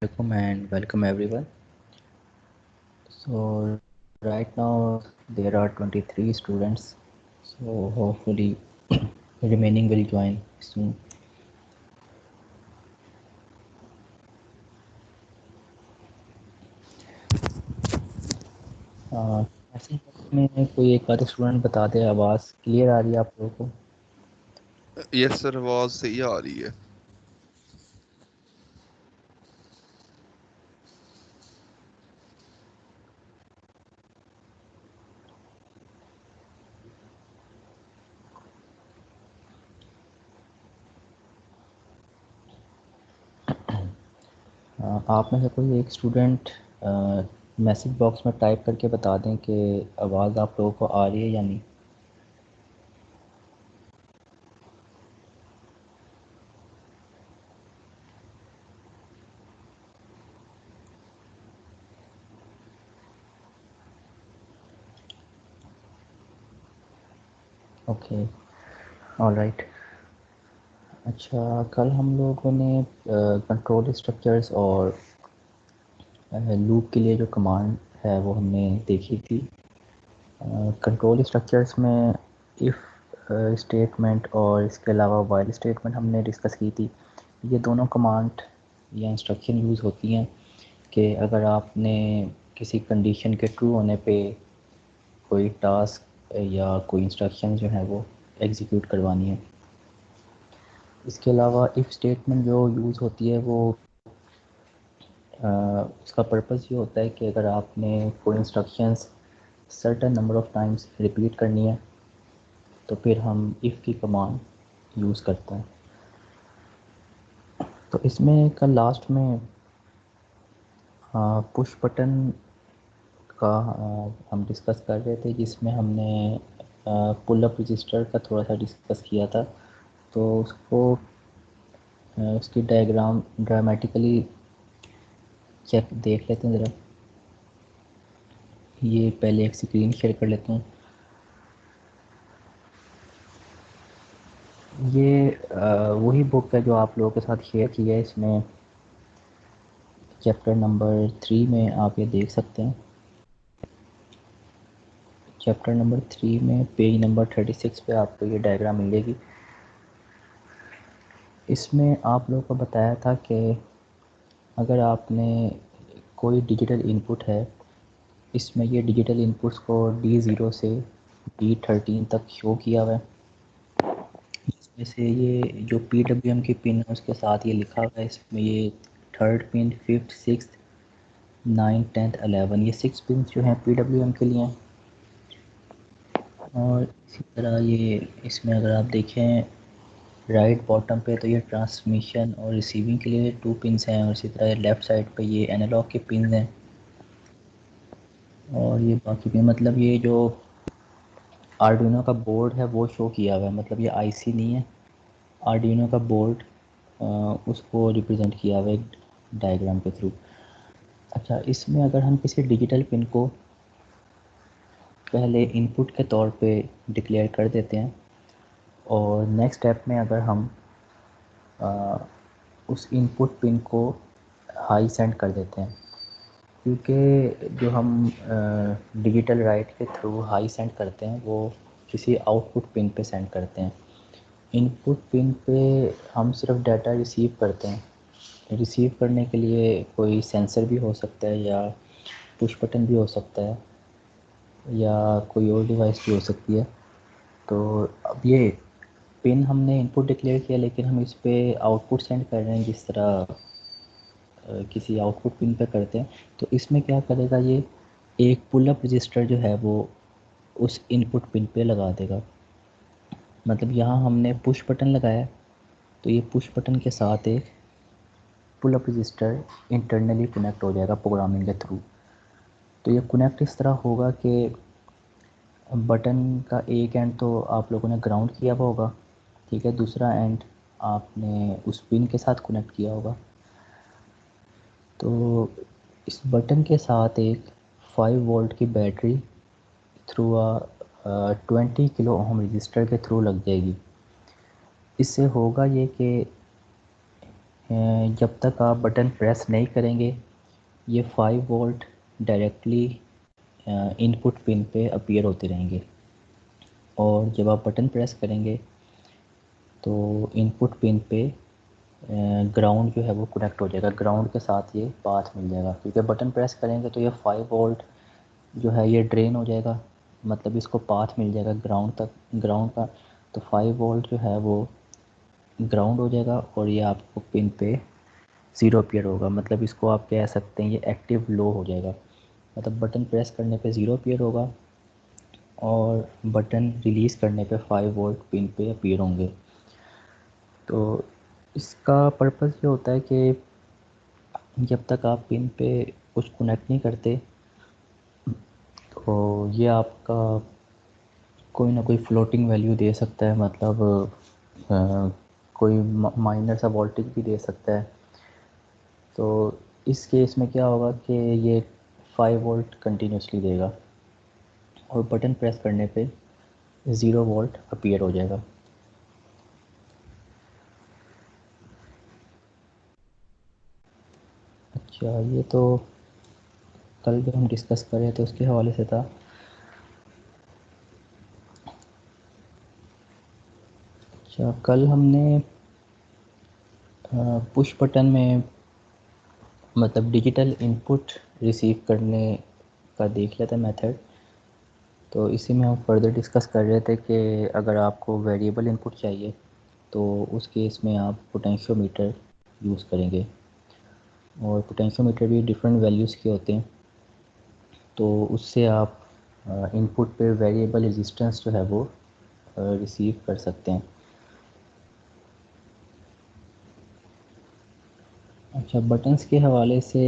Assalamualaikum and welcome everyone. So right now there are 23 students. So hopefully remaining will join soon. ऐसे में कोई एक आध student बता दे, आवाज़ क्लियर आ रही है आप लोगों को? यस सर, आवाज सही आ रही है। आप में से कोई एक स्टूडेंट मैसेज बॉक्स में टाइप करके बता दें कि आवाज़ आप लोगों को आ रही है या नहीं। Okay, alright. अच्छा, कल हम लोगों ने कंट्रोल स्ट्रक्चर्स और लूप के लिए जो कमांड है वो हमने देखी थी। कंट्रोल स्ट्रक्चर्स में इफ़ स्टेटमेंट और इसके अलावा वाइल स्टेटमेंट हमने डिस्कस की थी। ये दोनों कमांड या इंस्ट्रक्शन यूज़ होती हैं कि अगर आपने किसी कंडीशन के ट्रू होने पे कोई टास्क या कोई इंस्ट्रक्शन जो है वो एग्जीक्यूट करवानी है। इसके अलावा इफ़ स्टेटमेंट जो यूज़ होती है वो उसका पर्पस ये होता है कि अगर आपने कोई instructions certain number of times repeat करनी है तो फिर हम इफ़ की कमांड यूज़ करते हैं। तो इसमें कल लास्ट में पुश बटन का हम डिस्कस कर रहे थे, जिसमें हमने पुल अप रजिस्टर का थोड़ा सा डिस्कस किया था। तो उसको उसकी डायग्राम ड्रामेटिकली चेक देख लेते हैं ज़रा। ये पहले एक स्क्रीन शेयर कर लेता हूँ। ये वही बुक है जो आप लोगों के साथ शेयर किया है। इसमें चैप्टर नंबर 3 में आप ये देख सकते हैं। चैप्टर नंबर 3 में पेज नंबर 36 पे आपको ये डायग्राम मिलेगी। इसमें आप लोगों को बताया था कि अगर आपने कोई डिजिटल इनपुट है, इसमें ये डिजिटल इनपुट्स को D0 से D13 तक शो किया हुआ है। इसमें से ये जो PWM की पिन है उसके साथ ये लिखा हुआ है। इसमें ये थर्ड पिन, फिफ्थ, सिक्स, 9, 10, 11 ये 6 पिन जो हैं PWM के लिए हैं। और इसी तरह ये इसमें अगर आप देखें राइट बॉटम पे तो ये ट्रांसमिशन और रिसीविंग के लिए 2 पिन्स हैं, और इसी तरह लेफ़्ट साइड पे ये एनालॉग के पिन हैं। और ये बाकी पिन, मतलब ये जो आर्डुइनो का बोर्ड है वो शो किया हुआ है, मतलब ये आईसी नहीं है, आर्डुइनो का बोर्ड उसको रिप्रेजेंट किया हुआ है डायग्राम के थ्रू। अच्छा, इसमें अगर हम किसी डिजिटल पिन को पहले इनपुट के तौर पे डिक्लेयर कर देते हैं और नेक्स्ट स्टेप में अगर हम उस इनपुट पिन को हाई सेंड कर देते हैं, क्योंकि जो हम डिजिटल राइट के थ्रू हाई सेंड करते हैं वो किसी आउटपुट पिन पे सेंड करते हैं। इनपुट पिन पे हम सिर्फ डाटा रिसीव करते हैं। रिसीव करने के लिए कोई सेंसर भी हो सकता है या पुश बटन भी हो सकता है या कोई और डिवाइस भी हो सकती है। तो अब ये पिन हमने इनपुट डिक्लेयर किया, लेकिन हम इस पे आउटपुट सेंड कर रहे हैं जिस तरह किसी आउटपुट पिन पे करते हैं। तो इसमें क्या करेगा, ये एक पुल अप रजिस्टर जो है वो उस इनपुट पिन पे लगा देगा। मतलब यहाँ हमने पुश बटन लगाया, तो ये पुश बटन के साथ एक pull up resistor internally connect हो जाएगा प्रोग्रामिंग के थ्रू। तो ये कनेक्ट इस तरह होगा कि बटन का एक एंड तो आप लोगों ने ग्राउंड किया हुआ होगा, ठीक है, दूसरा एंड आपने उस पिन के साथ कनेक्ट किया होगा। तो इस बटन के साथ एक 5 वोल्ट की battery through 20 kilo ohm resistor के थ्रू लग जाएगी। इससे होगा ये कि जब तक आप बटन प्रेस नहीं करेंगे ये 5 वोल्ट डायरेक्टली इनपुट पिन पे अपीयर होते रहेंगे, और जब आप बटन प्रेस करेंगे तो इनपुट पिन पे ग्राउंड जो है वो कनेक्ट हो जाएगा, ग्राउंड के साथ ये पाथ मिल जाएगा। क्योंकि बटन प्रेस करेंगे तो ये 5 वोल्ट जो है ये ड्रेन हो जाएगा, मतलब इसको पाथ मिल जाएगा ग्राउंड तक, ग्राउंड का। तो 5 वोल्ट जो है वो ग्राउंड हो जाएगा और ये आपको पिन पे ज़ीरो अपीयर होगा, मतलब इसको आप कह सकते हैं ये एक्टिव लो हो जाएगा। मतलब बटन प्रेस करने पे ज़ीरो अपीयर होगा और बटन रिलीज़ करने पे 5 वोल्ट पिन पे अपीयर होंगे। तो इसका पर्पस ये होता है कि जब तक आप पिन पे कुछ कनेक्ट नहीं करते तो ये आपका कोई ना कोई फ्लोटिंग वैल्यू दे सकता है, मतलब कोई माइनर सा वोल्टेज भी दे सकता है। तो इस केस में क्या होगा कि ये 5 वोल्ट कंटिन्यूसली देगा और बटन प्रेस करने पे 0 वोल्ट अपीयर हो जाएगा। अच्छा, ये तो कल जो हम डिस्कस कर रहे थे उसके हवाले से था। अच्छा, कल हमने पुश बटन में मतलब डिजिटल इनपुट रिसीव करने का देख लिया था मेथड। तो इसी में हम फर्दर डिस्कस कर रहे थे कि अगर आपको वेरिएबल इनपुट चाहिए तो उस केस में आप पोटेंशियोमीटर यूज़ करेंगे, और पोटेंशियोमीटर भी डिफरेंट वैल्यूज़ के होते हैं। तो उससे आप इनपुट पे वेरिएबल रेजिस्टेंस जो है वो रिसीव कर सकते हैं। अच्छा, बटन्स के हवाले से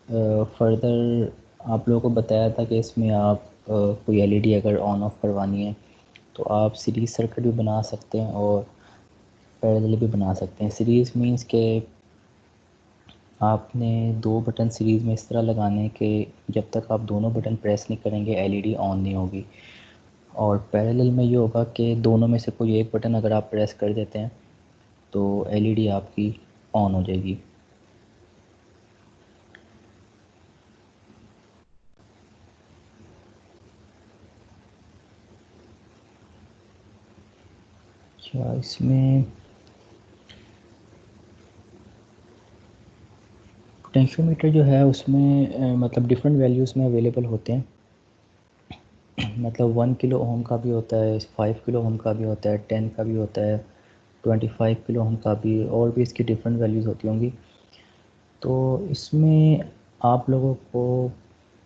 फ़र्दर आप लोगों को बताया था कि इसमें आप कोई एलईडी अगर ऑन ऑफ करवानी है तो आप सीरीज़ सर्किट भी बना सकते हैं और पैरेलल भी बना सकते हैं। सीरीज़ मींस के आपने दो बटन सीरीज़ में इस तरह लगाने हैं कि जब तक आप दोनों बटन प्रेस नहीं करेंगे एलईडी ऑन नहीं होगी। और पैरेलल में ये होगा कि दोनों में से कोई एक बटन अगर आप प्रेस कर देते हैं तो एलईडी आपकी ऑन हो जाएगी। अच्छा, इसमें पोटेंशियोमीटर जो है उसमें मतलब डिफरेंट वैल्यूज़ में अवेलेबल होते हैं। मतलब 1 किलो ओम का भी होता है, 5 किलो ओम का भी होता है, 10 का भी होता है, 25 किलो ओम का भी, और भी इसकी डिफरेंट वैल्यूज़ होती होंगी। तो इसमें आप लोगों को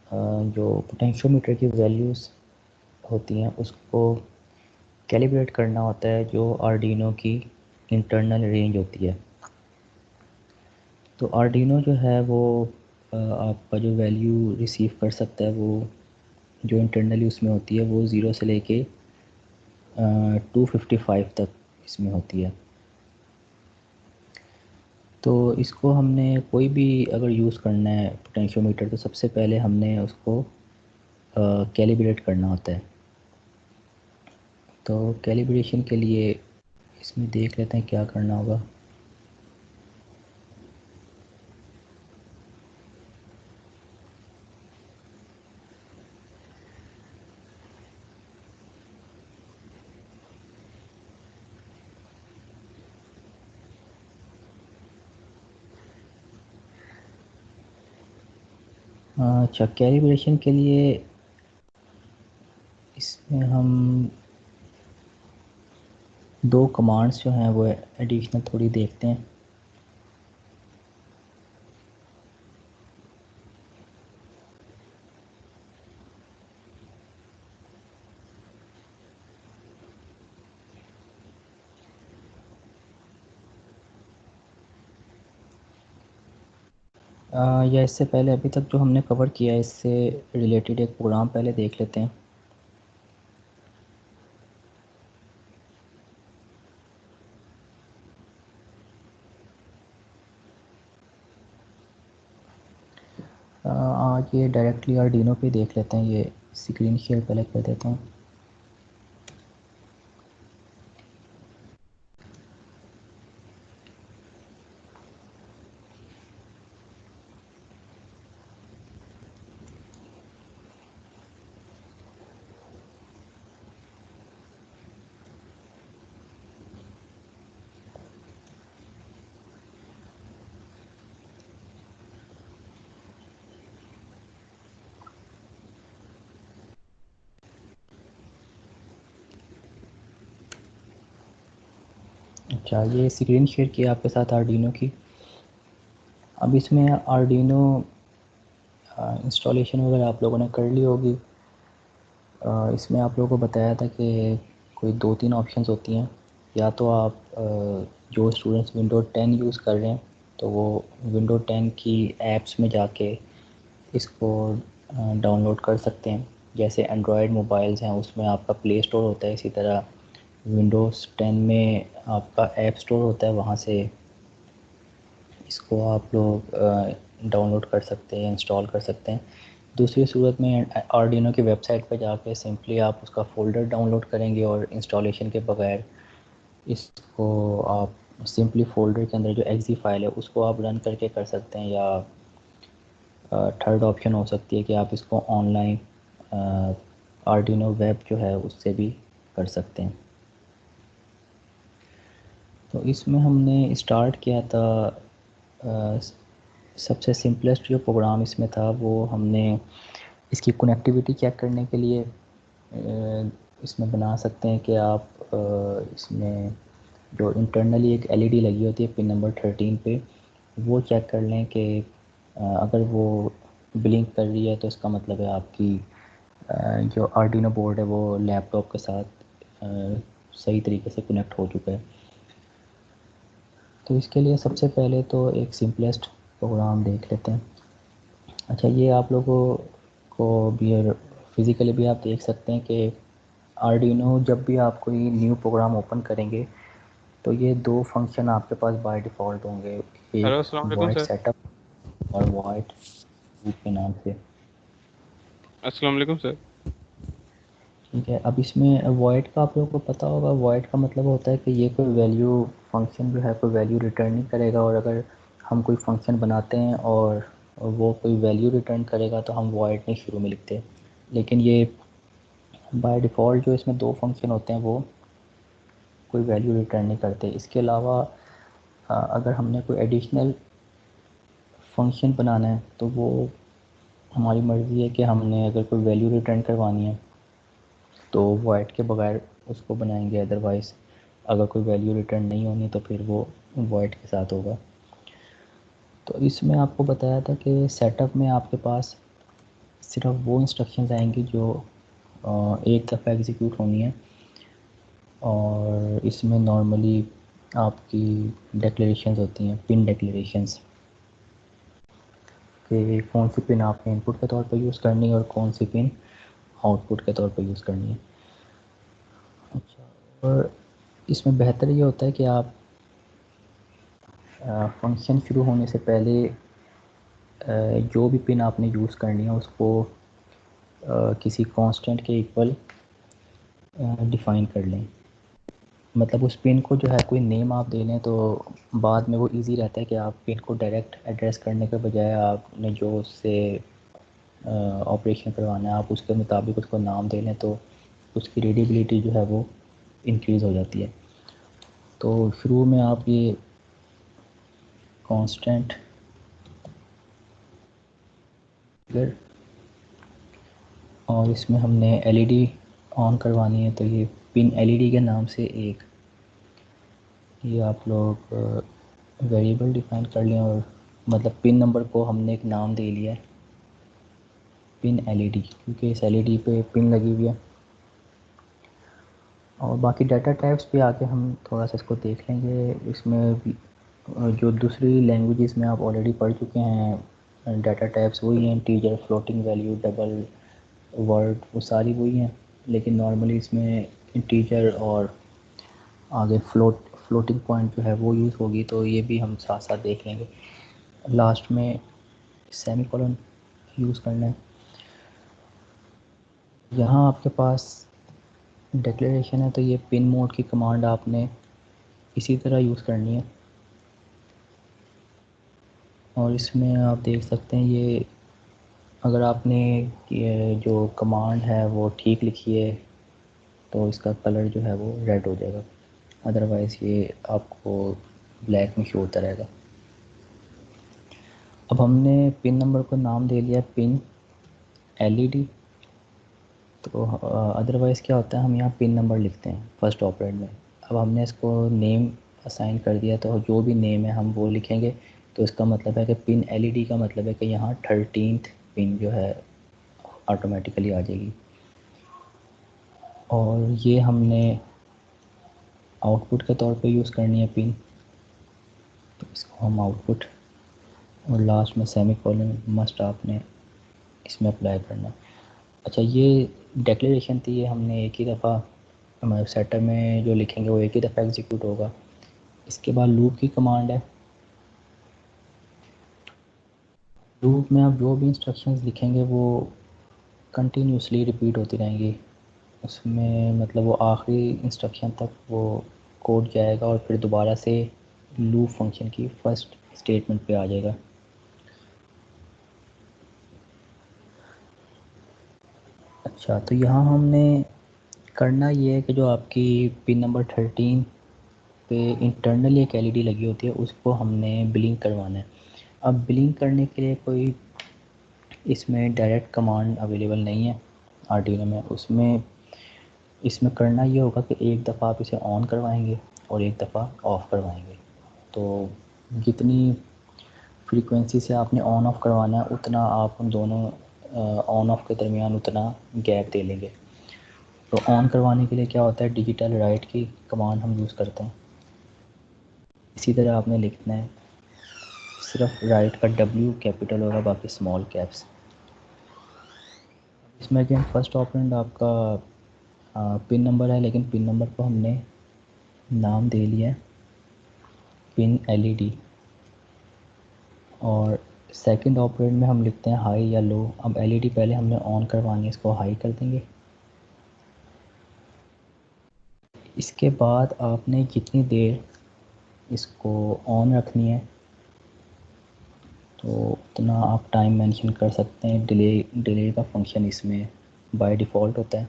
जो पोटेंशियोमीटर की वैल्यूज़ होती हैं उसको कैलिब्रेट करना होता है, जो आर्डिनो की इंटरनल रेंज होती है। तो आर्डिनो जो है वो आपका जो वैल्यू रिसीव कर सकता है वो जो इंटरनली उसमें होती है वो 0 से लेके 255 तक इसमें होती है। तो इसको हमने कोई भी अगर यूज़ करना है पोटेंशियोमीटर तो सबसे पहले हमने उसको कैलिब्रेट करना होता है। तो कैलिब्रेशन के लिए इसमें देख लेते हैं क्या करना होगा। अच्छा, कैलिब्रेशन के लिए इसमें हम दो कमांड्स जो हैं वो एडिशनल थोड़ी देखते हैं। या इससे पहले अभी तक जो हमने कवर किया है इससे रिलेटेड एक प्रोग्राम पहले देख लेते हैं। आज ये डायरेक्टली आर्डिनो पे देख लेते हैं, ये स्क्रीन शेयर पहले कर देता हूँ। अच्छा, ये स्क्रीन शेयर की आपके साथ आर्डिनो की। अब इसमें आर्डिनो इंस्टॉलेशन वगैरह आप लोगों ने कर ली होगी। इसमें आप लोगों को बताया था कि कोई 2-3 ऑप्शंस होती हैं। या तो आप जो स्टूडेंट्स विंडो 10 यूज़ कर रहे हैं तो वो विंडो 10 की ऐप्स में जाके इसको डाउनलोड कर सकते हैं। जैसे एंड्रॉयड मोबाइल्स हैं उसमें आपका प्ले स्टोर होता है, इसी तरह विंडोज़ 10 में आपका ऐप स्टोर होता है, वहाँ से इसको आप लोग डाउनलोड कर सकते हैं, इंस्टॉल कर सकते हैं। दूसरी सूरत में आर्डिनो की वेबसाइट पर जाके सिंपली आप उसका फ़ोल्डर डाउनलोड करेंगे और इंस्टॉलेशन के बगैर इसको आप सिंपली फ़ोल्डर के अंदर जो एक्जी फ़ाइल है उसको आप रन करके कर सकते हैं। या थर्ड ऑप्शन हो सकती है कि आप इसको ऑनलाइन आर्डिनो वेब जो है उससे भी कर सकते हैं। तो इसमें हमने स्टार्ट किया था, सबसे सिंपलेस्ट जो प्रोग्राम इसमें था वो हमने इसकी कनेक्टिविटी चेक करने के लिए इसमें बना सकते हैं कि आप इसमें जो इंटरनली एक एलईडी लगी होती है पिन नंबर 13 पे, वो चेक कर लें कि अगर वो ब्लिंक कर रही है तो इसका मतलब है आपकी जो आर्डिनो बोर्ड है वो लैपटॉप के साथ सही तरीके से कनेक्ट हो चुका है। तो इसके लिए सबसे पहले तो एक सिंपलेस्ट प्रोग्राम देख लेते हैं। अच्छा, ये आप लोगों को भी फिज़िकली भी आप देख सकते हैं कि आर्डिनो जब भी आप कोई न्यू प्रोग्राम ओपन करेंगे तो ये दो फंक्शन आपके पास बाय डिफ़ॉल्ट होंगे, हेलो, एक अस्सलाम वालेकुम वॉइड सर। सेटअप और वॉइड लूप के नाम से। अस्सलाम वालेकुम सर। ठीक है, अब इसमें वॉइड का आप लोगों को पता होगा, वॉइड का मतलब होता है कि ये कोई वैल्यू फंक्शन जो है कोई वैल्यू रिटर्न नहीं करेगा, और अगर हम कोई फंक्शन बनाते हैं और वो कोई वैल्यू रिटर्न करेगा तो हम वॉइड नहीं शुरू में लिखते। लेकिन ये बाय डिफ़ॉल्ट जो इसमें दो फंक्शन होते हैं वो कोई वैल्यू रिटर्न नहीं करते। इसके अलावा अगर हमने कोई एडिशनल फंक्शन बनाना है तो वो हमारी मर्ज़ी है कि हमने अगर कोई वैल्यू रिटर्न करवानी है तो वॉइड के बगैर उसको बनाएंगे, अदरवाइज़ अगर कोई वैल्यू रिटर्न नहीं होनी तो फिर वो वॉइड के साथ होगा। तो इसमें आपको बताया था कि सेटअप में आपके पास सिर्फ वो इंस्ट्रक्शंस आएंगी जो एक दफ़ा एग्जीक्यूट होनी है, और इसमें नॉर्मली आपकी डिक्लेरेशंस होती हैं, पिन डिक्लेरेशंस, कि कौन सी पिन आपने इनपुट के तौर पर यूज़ करनी है और कौन सी पिन आउटपुट के तौर पर यूज़ करनी है। अच्छा, और इसमें बेहतर ये होता है कि आप फंक्शन शुरू होने से पहले जो भी पिन आपने यूज़ करनी है उसको किसी कांस्टेंट के इक्वल डिफ़ाइन कर लें। मतलब उस पिन को जो है कोई नेम आप दे लें तो बाद में वो इजी रहता है कि आप पिन को डायरेक्ट एड्रेस करने के बजाय आपने जो उससे ऑपरेशन करवाना है आप उसके मुताबिक उसको नाम दे लें तो उसकी रीडेबिलिटी जो है वो इंक्रीज़ हो जाती है। तो शुरू में आप ये कांस्टेंट फिगर, और इसमें हमने एलईडी ऑन करवानी है तो ये पिन एलईडी के नाम से एक ये आप लोग वेरिएबल डिफाइन कर लें, और मतलब पिन नंबर को हमने एक नाम दे लिया है पिन एलईडी, क्योंकि इस एलईडी पे पिन लगी हुई है। और बाकी डाटा टाइप्स पे आके हम थोड़ा सा इसको देख लेंगे। इसमें भी जो दूसरी लैंग्वेजेस में आप ऑलरेडी पढ़ चुके हैं डाटा टाइप्स वही हैं, integer, floating value, double, word, वो सारी वही हैं। लेकिन नॉर्मली इसमें इंटीजर और आगे फ्लोटिंग पॉइंट जो है वो यूज़ होगी, तो ये भी हम साथ साथ देख लेंगे। लास्ट में सेमीकोलन यूज़ करना है। यहाँ आपके पास डिक्लेरेशन है तो ये पिन मोड की कमांड आपने इसी तरह यूज़ करनी है, और इसमें आप देख सकते हैं ये अगर आपने ये जो कमांड है वो ठीक लिखी है तो इसका कलर जो है वो रेड हो जाएगा, अदरवाइज़ ये आपको ब्लैक में शो होता रहेगा। अब हमने पिन नंबर को नाम दे लिया पिन एलईडी, तो अदरवाइज़ क्या होता है हम यहाँ पिन नंबर लिखते हैं फर्स्ट ऑपरेंड में। अब हमने इसको नेम असाइन कर दिया, तो जो भी नेम है हम वो लिखेंगे। तो इसका मतलब है कि पिन एलईडी का मतलब है कि यहाँ 13th पिन जो है ऑटोमेटिकली आ जाएगी। और ये हमने आउटपुट के तौर पे यूज़ करनी है पिन, तो इसको हम आउटपुट और लास्ट में सेमीकोलन मस्ट आपने इसमें अप्लाई करना। अच्छा, ये डिक्लेरेशन थी, ये हमने एक ही दफ़ा हमारे सेटअप में जो लिखेंगे वो एक ही दफ़ा एग्जीक्यूट होगा। इसके बाद लूप की कमांड है। लूप में आप जो भी इंस्ट्रक्शंस लिखेंगे वो कंटिन्यूसली रिपीट होती रहेंगी। उसमें मतलब वो आखिरी इंस्ट्रक्शन तक वो कोड जाएगा और फिर दोबारा से लूप फंक्शन की फ़र्स्ट स्टेटमेंट पे आ जाएगा। अच्छा, तो यहाँ हमने करना ये है कि जो आपकी पिन नंबर 13 पे इंटरनली एक एलईडी लगी होती है उसको हमने ब्लिंक करवाना है। अब ब्लिंक करने के लिए कोई इसमें डायरेक्ट कमांड अवेलेबल नहीं है आर्डिनो में। इसमें करना ये होगा कि एक दफ़ा आप इसे ऑन करवाएंगे और एक दफ़ा ऑफ़ करवाएंगे। तो जितनी फ्रीक्वेंसी से आपने ऑन ऑफ़ करवाना है उतना आप उन दोनों ऑन ऑफ़ के दरमियान उतना गैप दे लेंगे। तो ऑन करवाने के लिए क्या होता है, डिजिटल राइट की कमांड हम यूज़ करते हैं। इसी तरह आपने लिखना है, सिर्फ राइट का W कैपिटल होगा, बाकी स्मॉल कैप्स। इसमें अगेन फर्स्ट ऑपरेंड आपका पिन नंबर है, लेकिन पिन नंबर को हमने नाम दे लिया है पिन एलईडी। और सेकंड ऑपरेंड में हम लिखते हैं हाई या लो। अब एलईडी पहले हमने ऑन करवानी है, इसको हाई कर देंगे। इसके बाद आपने जितनी देर इसको ऑन रखनी है तो उतना आप टाइम मेंशन कर सकते हैं। डिले का फंक्शन इसमें बाय डिफ़ॉल्ट होता है।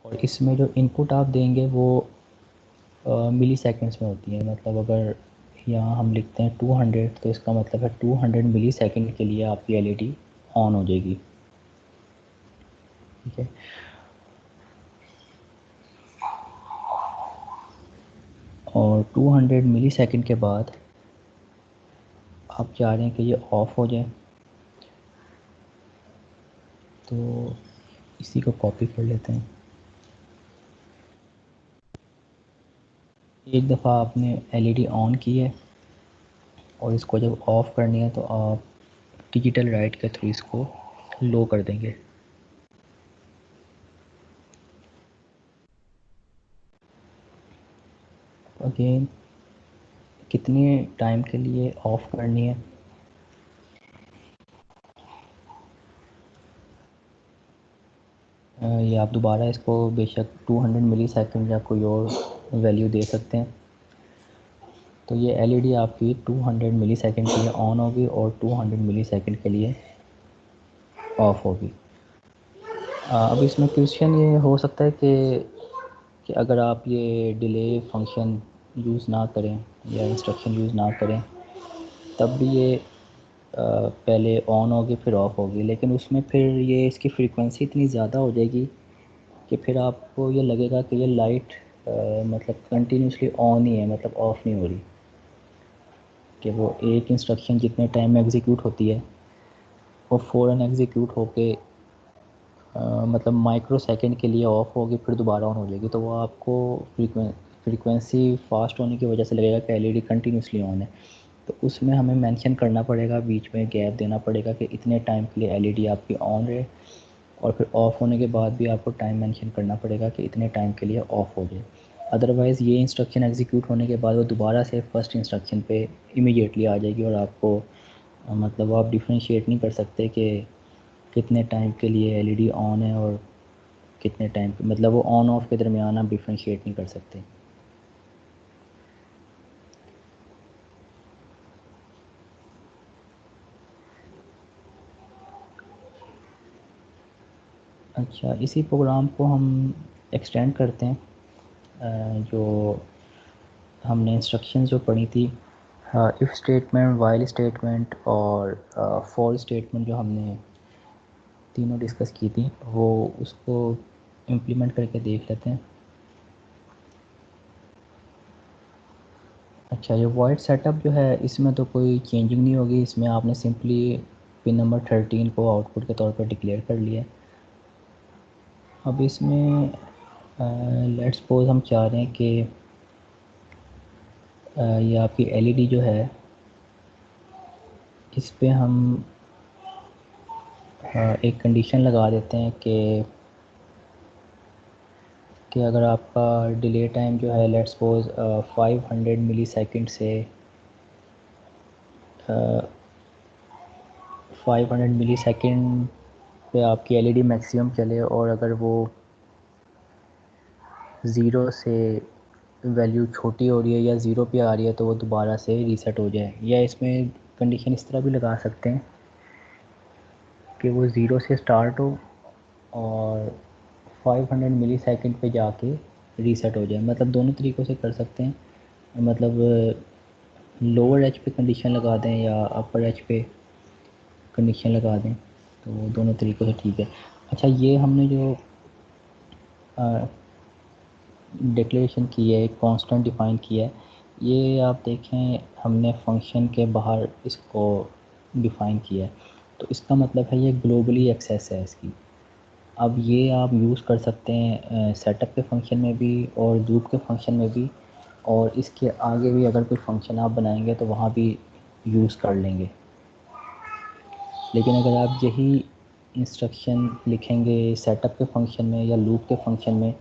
और इसमें जो इनपुट आप देंगे वो मिली सेकेंड्स में होती है। मतलब अगर यहाँ हम लिखते हैं 200 तो इसका मतलब है 200 मिली सेकेंड के लिए आपकी एलईडी ऑन हो जाएगी। ठीक है। और 200 मिली सेकेंड के बाद आप चाह रहे हैं कि ये ऑफ़ हो जाए, तो इसी को कॉपी कर लेते हैं। एक दफ़ा आपने एलईडी ऑन की है और इसको जब ऑफ़ करनी है तो आप डिजिटल राइट के थ्रू इसको लो कर देंगे। अगेन कितने टाइम के लिए ऑफ़ करनी है, ये आप दोबारा इसको बेशक 200 मिली सेकेंड या कोई और वैल्यू दे सकते हैं। तो ये एलईडी आपकी 200 मिली सेकेंड के लिए ऑन होगी और 200 मिली सेकेंड के लिए ऑफ़ होगी। अब इसमें क्वेश्चन ये हो सकता है कि अगर आप ये डिले फंक्शन यूज़ ना करें या इंस्ट्रक्शन यूज़ ना करें तब भी ये पहले ऑन होगी फिर ऑफ़ होगी, लेकिन उसमें फिर ये इसकी फ्रीक्वेंसी इतनी ज़्यादा हो जाएगी कि फिर आपको ये लगेगा कि ये लाइट मतलब कंटिन्यूसली ऑन ही है, मतलब ऑफ़ नहीं हो रही। कि वो एक इंस्ट्रक्शन जितने टाइम में एग्जीक्यूट होती है वो फ़ौरन एग्जीक्यूट होके मतलब माइक्रो सेकंड के लिए ऑफ़ होगी फिर दोबारा ऑन हो जाएगी। तो वो आपको फ्रीक्वेंसी फास्ट होने की वजह से लगेगा कि एलईडी कंटिन्यूसली ऑन है। तो उसमें हमें मेंशन करना पड़ेगा, बीच में गैप देना पड़ेगा कि इतने टाइम के लिए एलईडी आपकी ऑन रहे, और फिर ऑफ़ होने के बाद भी आपको टाइम मेंशन करना पड़ेगा कि इतने टाइम के लिए ऑफ़ हो जाए। अदरवाइज़ ये इंस्ट्रक्शन एग्जीक्यूट होने के बाद वो दोबारा से फर्स्ट इंस्ट्रक्शन पे इमीडिएटली आ जाएगी और आपको मतलब आप डिफरेंशिएट नहीं कर सकते कि कितने टाइम के लिए एलईडी ऑन है और कितने टाइम मतलब वो ऑन ऑफ के दरमियान आप डिफरेंशिएट नहीं कर सकते। अच्छा, इसी प्रोग्राम को हम एक्सटेंड करते हैं। जो हमने इंस्ट्रक्शंस जो पढ़ी थी, इफ़ स्टेटमेंट, वाइल स्टेटमेंट और फॉर स्टेटमेंट जो हमने तीनों डिस्कस की थी, वो उसको इम्प्लीमेंट करके देख लेते हैं। अच्छा, ये वॉइड सेटअप जो है इसमें तो कोई चेंजिंग नहीं होगी, इसमें आपने सिंपली पिन नंबर 13 को आउटपुट के तौर पर डिक्लेयर कर लिया। अब इसमें लेट्स सपोज हम चाह रहे हैं कि ये आपकी एलईडी जो है इस पे हम एक कंडीशन लगा देते हैं कि अगर आपका डिले टाइम जो है लेट्स सपोज 500 मिली सेकेंड से 500 मिली सेकेंड पे आपकी एलईडी मैक्सिमम चले और अगर वो ज़ीरो से वैल्यू छोटी हो रही है या ज़ीरो पे आ रही है तो वो दोबारा से रीसेट हो जाए। या इसमें कंडीशन इस तरह भी लगा सकते हैं कि वो ज़ीरो से स्टार्ट हो और 500 मिली सेकेंड पे जाके रीसेट हो जाए। मतलब दोनों तरीक़ों से कर सकते हैं, मतलब लोअर एज पे कंडीशन लगा दें या अपर एज पे कंडीशन लगा दें, तो दोनों तरीक़ों से ठीक है। अच्छा, ये हमने जो डिक्लेरेशन की है, एक कांस्टेंट डिफ़ाइन किया है, ये आप देखें हमने फंक्शन के बाहर इसको डिफ़ाइन किया है, तो इसका मतलब है ये ग्लोबली एक्सेस है इसकी। अब ये आप यूज़ कर सकते हैं सेटअप के फंक्शन में भी और लूप के फंक्शन में भी, और इसके आगे भी अगर कोई फंक्शन आप बनाएंगे तो वहाँ भी यूज़ कर लेंगे। लेकिन अगर आप यही इंस्ट्रक्शन लिखेंगे सेटअप के फंक्शन में या लूप के फंक्शन में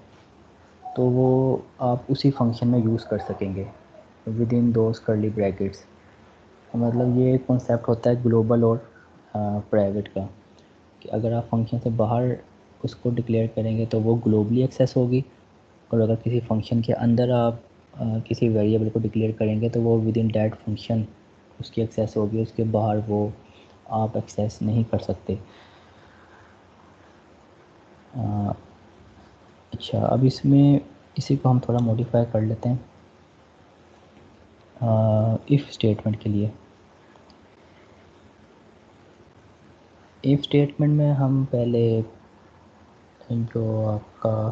तो वो आप उसी फंक्शन में यूज़ कर सकेंगे with in those curly brackets. मतलब ये कॉन्सेप्ट होता है ग्लोबल और प्राइवेट का, कि अगर आप फंक्शन से बाहर उसको डिक्लेयर करेंगे तो वो ग्लोबली एक्सेस होगी, और अगर किसी फंक्शन के अंदर आप किसी वेरिएबल को डिक्लेयर करेंगे तो वो विद इन डैट फंक्शन उसकी एक्सेस होगी, उसके बाहर वो आप एक्सेस नहीं कर सकते। अच्छा, अब इसमें इसी को हम थोड़ा मॉडिफाई कर लेते हैं इफ़ स्टेटमेंट के लिए। इफ़ स्टेटमेंट में हम पहले जो आपका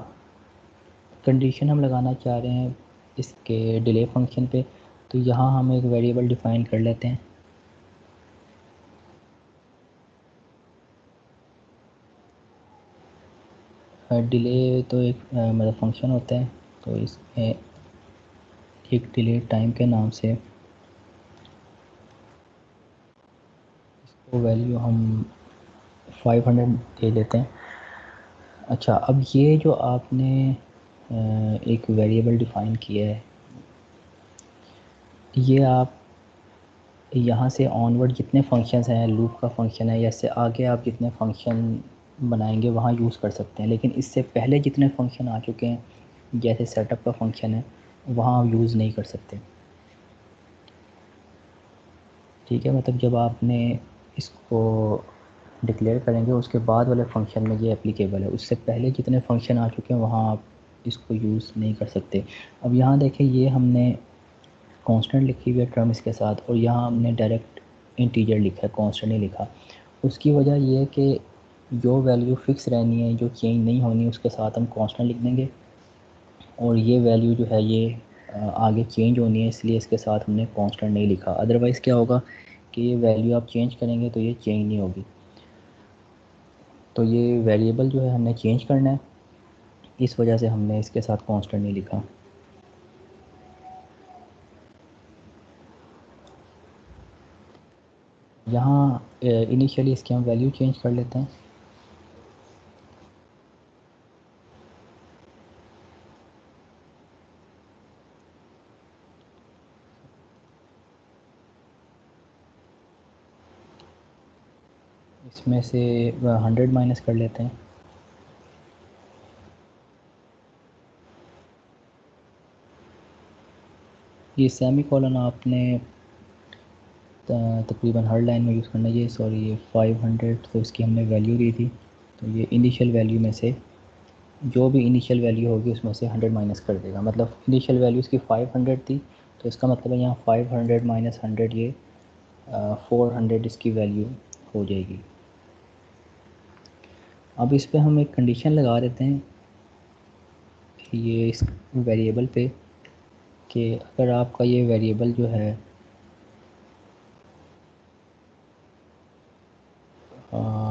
कंडीशन हम लगाना चाह रहे हैं इसके डिले फंक्शन पे, तो यहाँ हम एक वेरिएबल डिफ़ाइन कर लेते हैं। डिले तो एक मतलब फंक्शन होता है, तो इसमें एक डिले टाइम के नाम से इसको वैल्यू हम 500 दे देते हैं। अच्छा, अब ये जो आपने एक वेरिएबल डिफ़ाइन किया है, ये आप यहाँ से ऑनवर्ड जितने फंक्शंस हैं, लूप का फंक्शन है या इससे आगे आप जितने फंक्शन बनाएंगे वहाँ यूज़ कर सकते हैं, लेकिन इससे पहले जितने फंक्शन आ चुके हैं जैसे सेटअप का फंक्शन है वहाँ आप यूज़ नहीं कर सकते। ठीक है, मतलब जब आपने इसको डिक्लेयर करेंगे उसके बाद वाले फंक्शन में ये एप्लीकेबल है, उससे पहले जितने फंक्शन आ चुके हैं वहाँ आप इसको यूज़ नहीं कर सकते। अब यहाँ देखें, ये हमने कांस्टेंट लिखी हुई है टर्म इसके साथ, और यहाँ हमने डायरेक्ट इंटीजर लिखा है, कांस्टेंट नहीं लिखा। उसकी वजह ये है कि जो वैल्यू फ़िक्स रहनी है, जो चेंज नहीं होनी, उसके साथ हम कांस्टेंट लिख देंगे, और ये वैल्यू जो है ये आगे चेंज होनी है, इसलिए इसके साथ हमने कांस्टेंट नहीं लिखा। अदरवाइज़ क्या होगा कि ये वैल्यू आप चेंज करेंगे तो ये चेंज नहीं होगी। तो ये वेरिएबल जो है हमने चेंज करना है, इस वजह से हमने इसके साथ कांस्टेंट नहीं लिखा। यहाँ इनिशियली इसकी हम वैल्यू चेंज कर लेते हैं। इसमें से 100 माइनस कर लेते हैं। ये सेमी कॉलन आपने तकरीबन हर लाइन में यूज़ करना है। ये सॉरी, ये 500 तो इसकी हमने वैल्यू दी थी, तो ये इनिशियल वैल्यू में से जो भी इनिशियल वैल्यू होगी उसमें से 100 माइनस कर देगा। मतलब इनिशियल वैल्यू इसकी 500 थी, तो इसका मतलब है यहाँ 500 माइनस 100 ये 400 इसकी वैल्यू हो जाएगी। अब इस पर हम एक कंडीशन लगा देते हैं ये इस वेरिएबल पे कि अगर आपका ये वेरिएबल जो है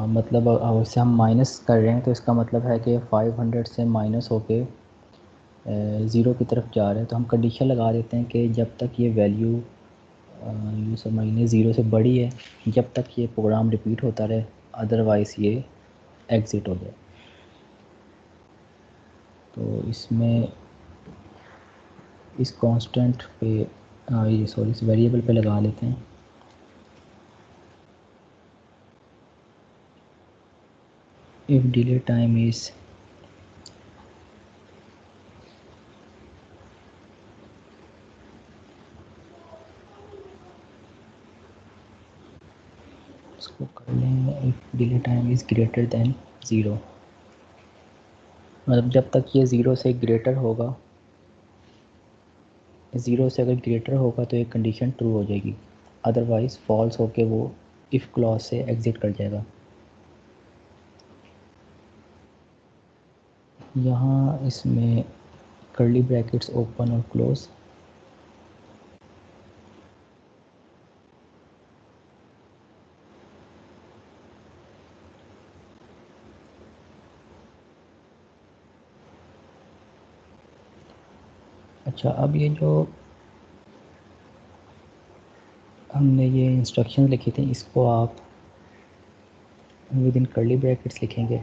मतलब उससे हम माइनस कर रहे हैं, तो इसका मतलब है कि 500 से माइनस होके ज़ीरो की तरफ जा रहे हैं। तो हम कंडीशन लगा देते हैं कि जब तक ये वैल्यू यूँ समझिए ज़ीरो से बड़ी है, जब तक ये प्रोग्राम रिपीट होता रहे, अदरवाइज़ ये एग्ज़िट हो जाए। तो इसमें इस कांस्टेंट पे ये सॉरी इस वेरिएबल पे लगा लेते हैं इफ़ डिले टाइम इज़ इसको कर लें if delay time is greater than zero, मतलब जब तक ये ज़ीरो से ग्रेटर होगा, ज़ीरो से अगर ग्रेटर होगा तो एक कंडीशन ट्रू हो जाएगी, अदरवाइज़ फॉल्स होके वो इफ़ क्लॉज से एग्ज़िट कर जाएगा। यहाँ इसमें कर्ली ब्रैकेट्स ओपन और क्लोज़, अच्छा अब ये जो हमने ये इंस्ट्रक्शन लिखी थी इसको आप विद इन कर्ली ब्रैकेट्स लिखेंगे।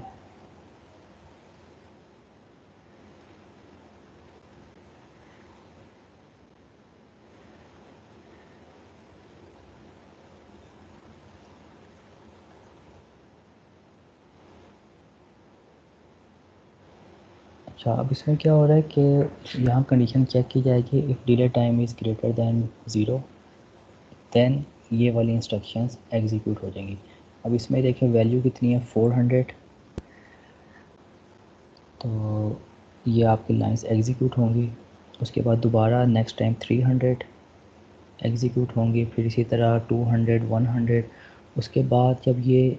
अच्छा अब इसमें क्या हो रहा है कि यहाँ कंडीशन चेक की जाएगी if delay time is greater than zero, then ये वाली इंस्ट्रक्शंस एग्जीक्यूट हो जाएंगी। अब इसमें देखिए वैल्यू कितनी है 400, तो ये आपकी लाइंस एग्जीक्यूट होंगी। उसके बाद दोबारा नेक्स्ट टाइम 300 एग्जीक्यूट होंगी, फिर इसी तरह 200 100। उसके बाद जब ये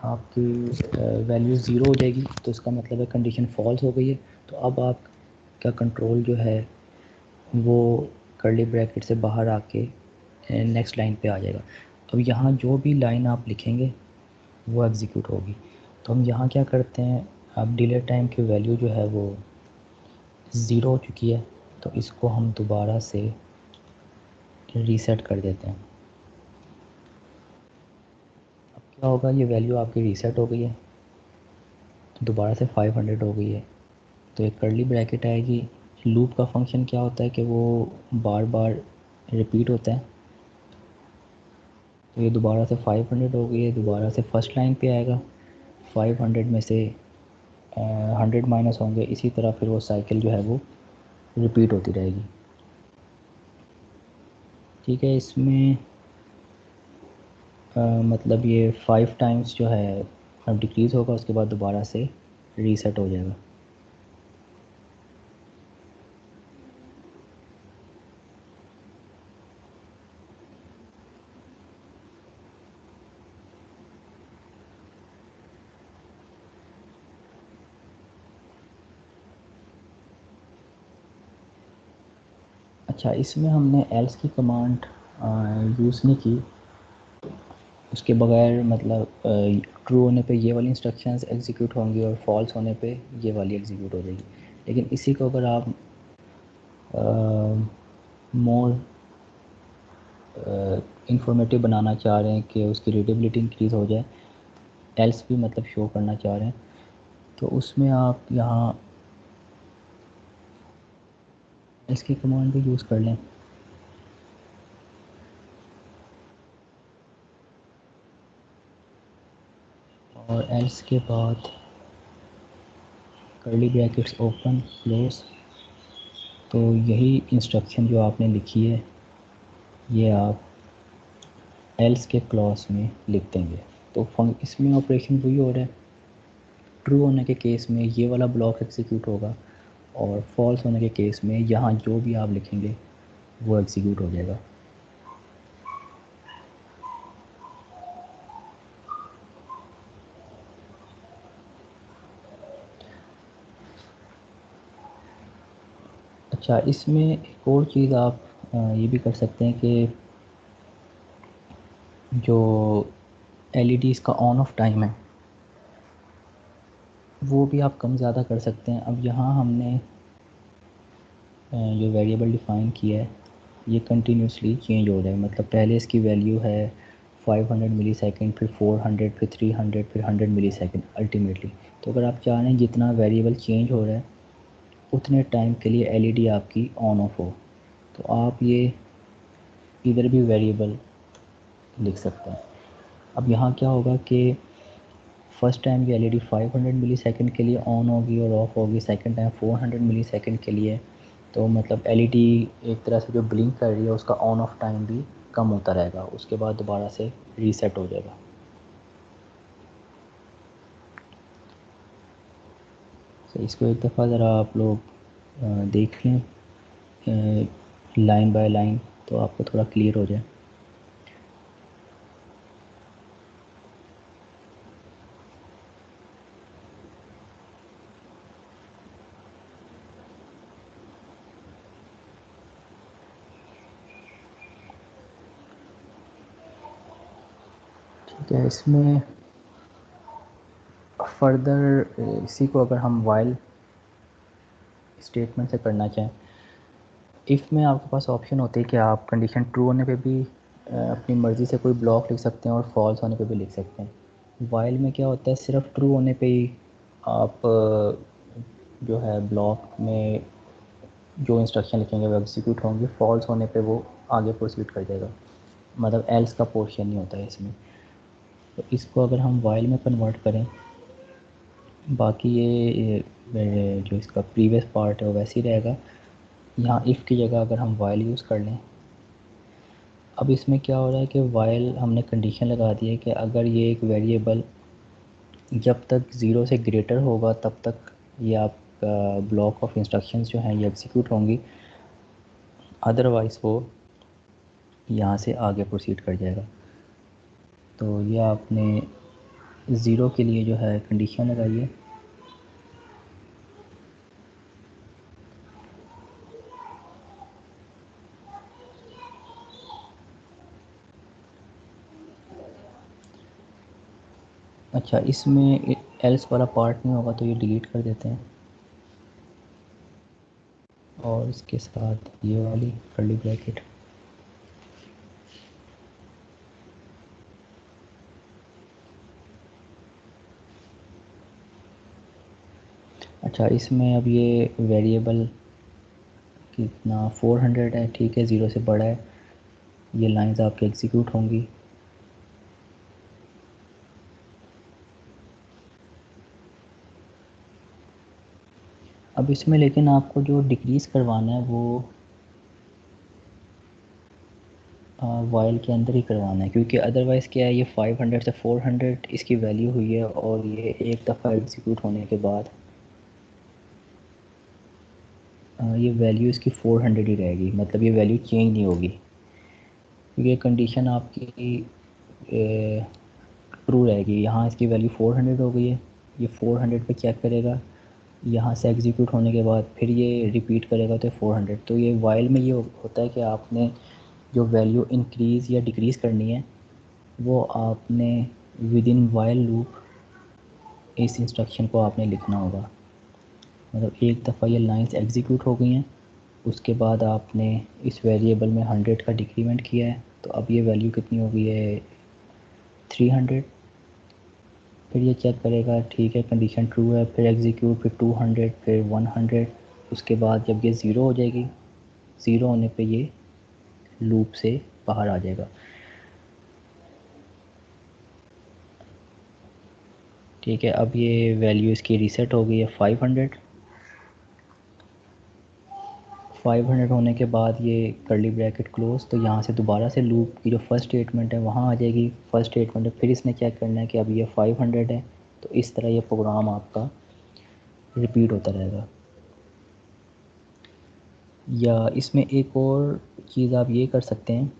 आपकी वैल्यू ज़ीरो हो जाएगी तो इसका मतलब है कंडीशन फॉल्स हो गई है। तो अब आपका कंट्रोल जो है वो कर्ली ब्रैकेट से बाहर आके नेक्स्ट लाइन पे आ जाएगा। अब यहाँ जो भी लाइन आप लिखेंगे वो एग्जीक्यूट होगी। तो हम यहाँ क्या करते हैं, अब डिले टाइम की वैल्यू जो है वो ज़ीरो हो चुकी है, तो इसको हम दोबारा से रीसेट कर देते हैं। अब क्या होगा, ये वैल्यू आपकी रीसेट हो गई है, तो दोबारा से 500 हो गई है। तो एक कर्ली ब्रैकेट आएगी। लूप का फंक्शन क्या होता है कि वो बार बार रिपीट होता है। तो ये दोबारा से 500 हो गई है, दोबारा से फर्स्ट लाइन पे आएगा, 500 में से 100 माइनस होंगे, इसी तरह फिर वो साइकिल जो है वो रिपीट होती रहेगी। ठीक है, इसमें मतलब ये 5 टाइम्स जो है अब डिक्रीज़ होगा, उसके बाद दोबारा से रीसेट हो जाएगा। अच्छा इसमें हमने एल्स की कमांड यूज़ नहीं की, उसके बगैर मतलब ट्रू होने पे ये वाली इंस्ट्रक्शंस एग्जीक्यूट होंगी और फॉल्स होने पे ये वाली एग्जीक्यूट हो जाएगी। लेकिन इसी को अगर आप मोर इंफॉर्मेटिव बनाना चाह रहे हैं कि उसकी रीडेबिलिटी इंक्रीज़ हो जाए, एल्स भी मतलब शो करना चाह रहे हैं, तो उसमें आप यहाँ एल्स की कमांड भी यूज़ कर लें। और एल्स के बाद कर्ली ब्रैकेट्स ओपन क्लोज, तो यही इंस्ट्रक्शन जो आपने लिखी है ये आप एल्स के क्लॉज में लिख देंगे। तो इसमें ऑपरेशन वही हो रहा है, ट्रू होने के केस में ये वाला ब्लॉक एग्जीक्यूट होगा और फॉल्स होने के केस में यहाँ जो भी आप लिखेंगे वो एग्जीक्यूट हो जाएगा। अच्छा, इसमें एक और चीज़ आप ये भी कर सकते हैं कि जो एलईडीज़ का ऑन ऑफ टाइम है वो भी आप कम ज़्यादा कर सकते हैं। अब यहाँ हमने जो वेरिएबल डिफ़ाइन किया है ये कंटिन्यूसली चेंज हो रहा है, मतलब पहले इसकी वैल्यू है 500 मिली सेकेंड, फिर 400, फिर 300, फिर 100 मिली सेकेंड अल्टीमेटली। तो अगर आप चाह रहे हैं जितना वेरिएबल चेंज हो रहा है उतने टाइम के लिए एलईडी आपकी ऑन ऑफ हो, तो आप ये इधर भी वेरिएबल लिख सकते हैं। अब यहाँ क्या होगा कि फर्स्ट टाइम ये एलईडी 500 मिली सेकेंड के लिए ऑन होगी और ऑफ होगी, सेकंड टाइम 400 मिली सेकेंड के लिए। तो मतलब एलईडी एक तरह से जो ब्लिंक कर रही है उसका ऑन ऑफ टाइम भी कम होता रहेगा, उसके बाद दोबारा से रीसेट हो जाएगा। तो इसको एक दफ़ा ज़रा आप लोग देख लें लाइन बाय लाइन, तो आपको थोड़ा क्लियर हो जाए। ठीक है, इसमें फर्दर इसी को अगर हम वाइल स्टेटमेंट से करना चाहें, इफ़ में आपके पास ऑप्शन होती है कि आप कंडीशन ट्रू होने पे भी अपनी मर्ज़ी से कोई ब्लॉक लिख सकते हैं और फॉल्स होने पे भी लिख सकते हैं। वाइल में क्या होता है, सिर्फ ट्रू होने पे ही आप जो है ब्लॉक में जो इंस्ट्रक्शन लिखेंगे वो एग्जीक्यूट होंगी, फॉल्स होने पे वो आगे प्रोसीड कर जाएगा, मतलब एल्स का पोर्शन नहीं होता है इसमें। तो इसको अगर हम वाइल में कन्वर्ट करें, बाकी ये जो इसका प्रीवियस पार्ट है वो वैसे ही रहेगा। यहाँ इफ़ की जगह अगर हम वाइल यूज़ कर लें, अब इसमें क्या हो रहा है कि वाइल हमने कंडीशन लगा दी है कि अगर ये एक वेरिएबल जब तक ज़ीरो से ग्रेटर होगा तब तक ये आपका ब्लॉक ऑफ इंस्ट्रक्शंस जो हैं ये एग्जीक्यूट होंगी, अदरवाइज़ वो यहाँ से आगे प्रोसीड कर जाएगा। तो ये आपने ज़ीरो के लिए जो है कंडीशन लगाई है। अच्छा, इसमें एल्स वाला पार्ट नहीं होगा तो ये डिलीट कर देते हैं और इसके साथ ये वाली कर्ली ब्रैकेट। अच्छा, इसमें अब ये वेरिएबल कितना 400 है, ठीक है, ज़ीरो से बड़ा है, ये लाइंस आपके एग्जीक्यूट होंगी। अब इसमें लेकिन आपको जो डिक्रीज़ करवाना है वो वाइल के अंदर ही करवाना है, क्योंकि अदरवाइज़ क्या है, ये 500 से 400 इसकी वैल्यू हुई है और ये एक दफ़ा एग्जीक्यूट होने के बाद ये वैल्यू इसकी 400 ही रहेगी, मतलब ये वैल्यू चेंज नहीं होगी, क्योंकि ये कंडीशन आपकी ट्रू रहेगी। यहाँ इसकी वैल्यू 400 हो गई है, ये 400 पे चेक करेगा, यहाँ से एग्जीक्यूट होने के बाद फिर ये रिपीट करेगा तो 400। तो ये वाइल में ये होता है कि आपने जो वैल्यू इंक्रीज़ या डिक्रीज़ करनी है वो आपने विद इन वाइल लूप इस इंस्ट्रक्शन को आपने लिखना होगा। मतलब एक दफ़ा ये लाइंस एग्जीक्यूट हो गई हैं, उसके बाद आपने इस वेरिएबल में 100 का डिक्रीमेंट किया है, तो अब ये वैल्यू कितनी हो गई है 300। फिर ये चेक करेगा, ठीक है कंडीशन ट्रू है, फिर एग्जीक्यूट, फिर 200, फिर 100। उसके बाद जब ये ज़ीरो हो जाएगी, ज़ीरो होने पे ये लूप से बाहर आ जाएगा। ठीक है, अब ये वैल्यू इसकी रीसेट हो गई है 500। 500 होने के बाद ये कर्ली ब्रैकेट क्लोज, तो यहाँ से दोबारा से लूप की जो फर्स्ट स्टेटमेंट है वहाँ आ जाएगी। फर्स्ट स्टेटमेंट है, फिर इसने चेक करना है कि अब ये 500 है, तो इस तरह ये प्रोग्राम आपका रिपीट होता रहेगा। या इसमें एक और चीज़ आप ये कर सकते हैं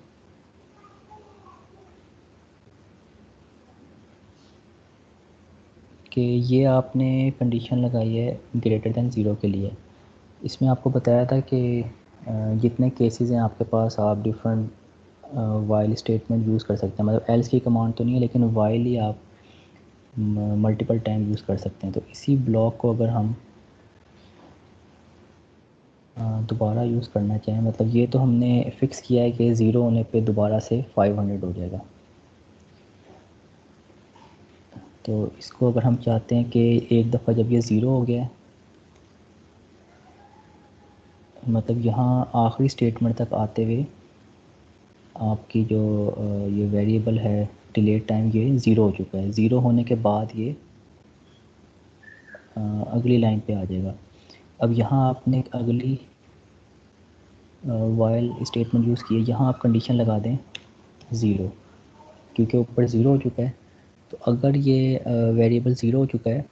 कि ये आपने कंडीशन लगाई है ग्रेटर दैन ज़ीरो के लिए, इसमें आपको बताया था कि जितने केसेस हैं आपके पास, आप डिफरेंट वाइल स्टेटमेंट यूज़ कर सकते हैं। मतलब एल्स की कमांड तो नहीं है, लेकिन वाइल ही आप मल्टीपल टाइम यूज़ कर सकते हैं। तो इसी ब्लॉक को अगर हम दोबारा यूज़ करना चाहें, मतलब ये तो हमने फ़िक्स किया है कि ज़ीरो होने पे दोबारा से 500 हो जाएगा। तो इसको अगर हम चाहते हैं कि एक दफ़ा जब ये ज़ीरो हो गया, मतलब यहाँ आखिरी स्टेटमेंट तक आते हुए आपकी जो ये वेरिएबल है डिले टाइम, ये ज़ीरो हो चुका है। ज़ीरो होने के बाद ये अगली लाइन पे आ जाएगा। अब यहाँ आपने अगली वाइल स्टेटमेंट यूज़ की है, यहाँ आप कंडीशन लगा दें ज़ीरो, क्योंकि ऊपर ज़ीरो हो चुका है। तो अगर ये वेरिएबल ज़ीरो हो चुका है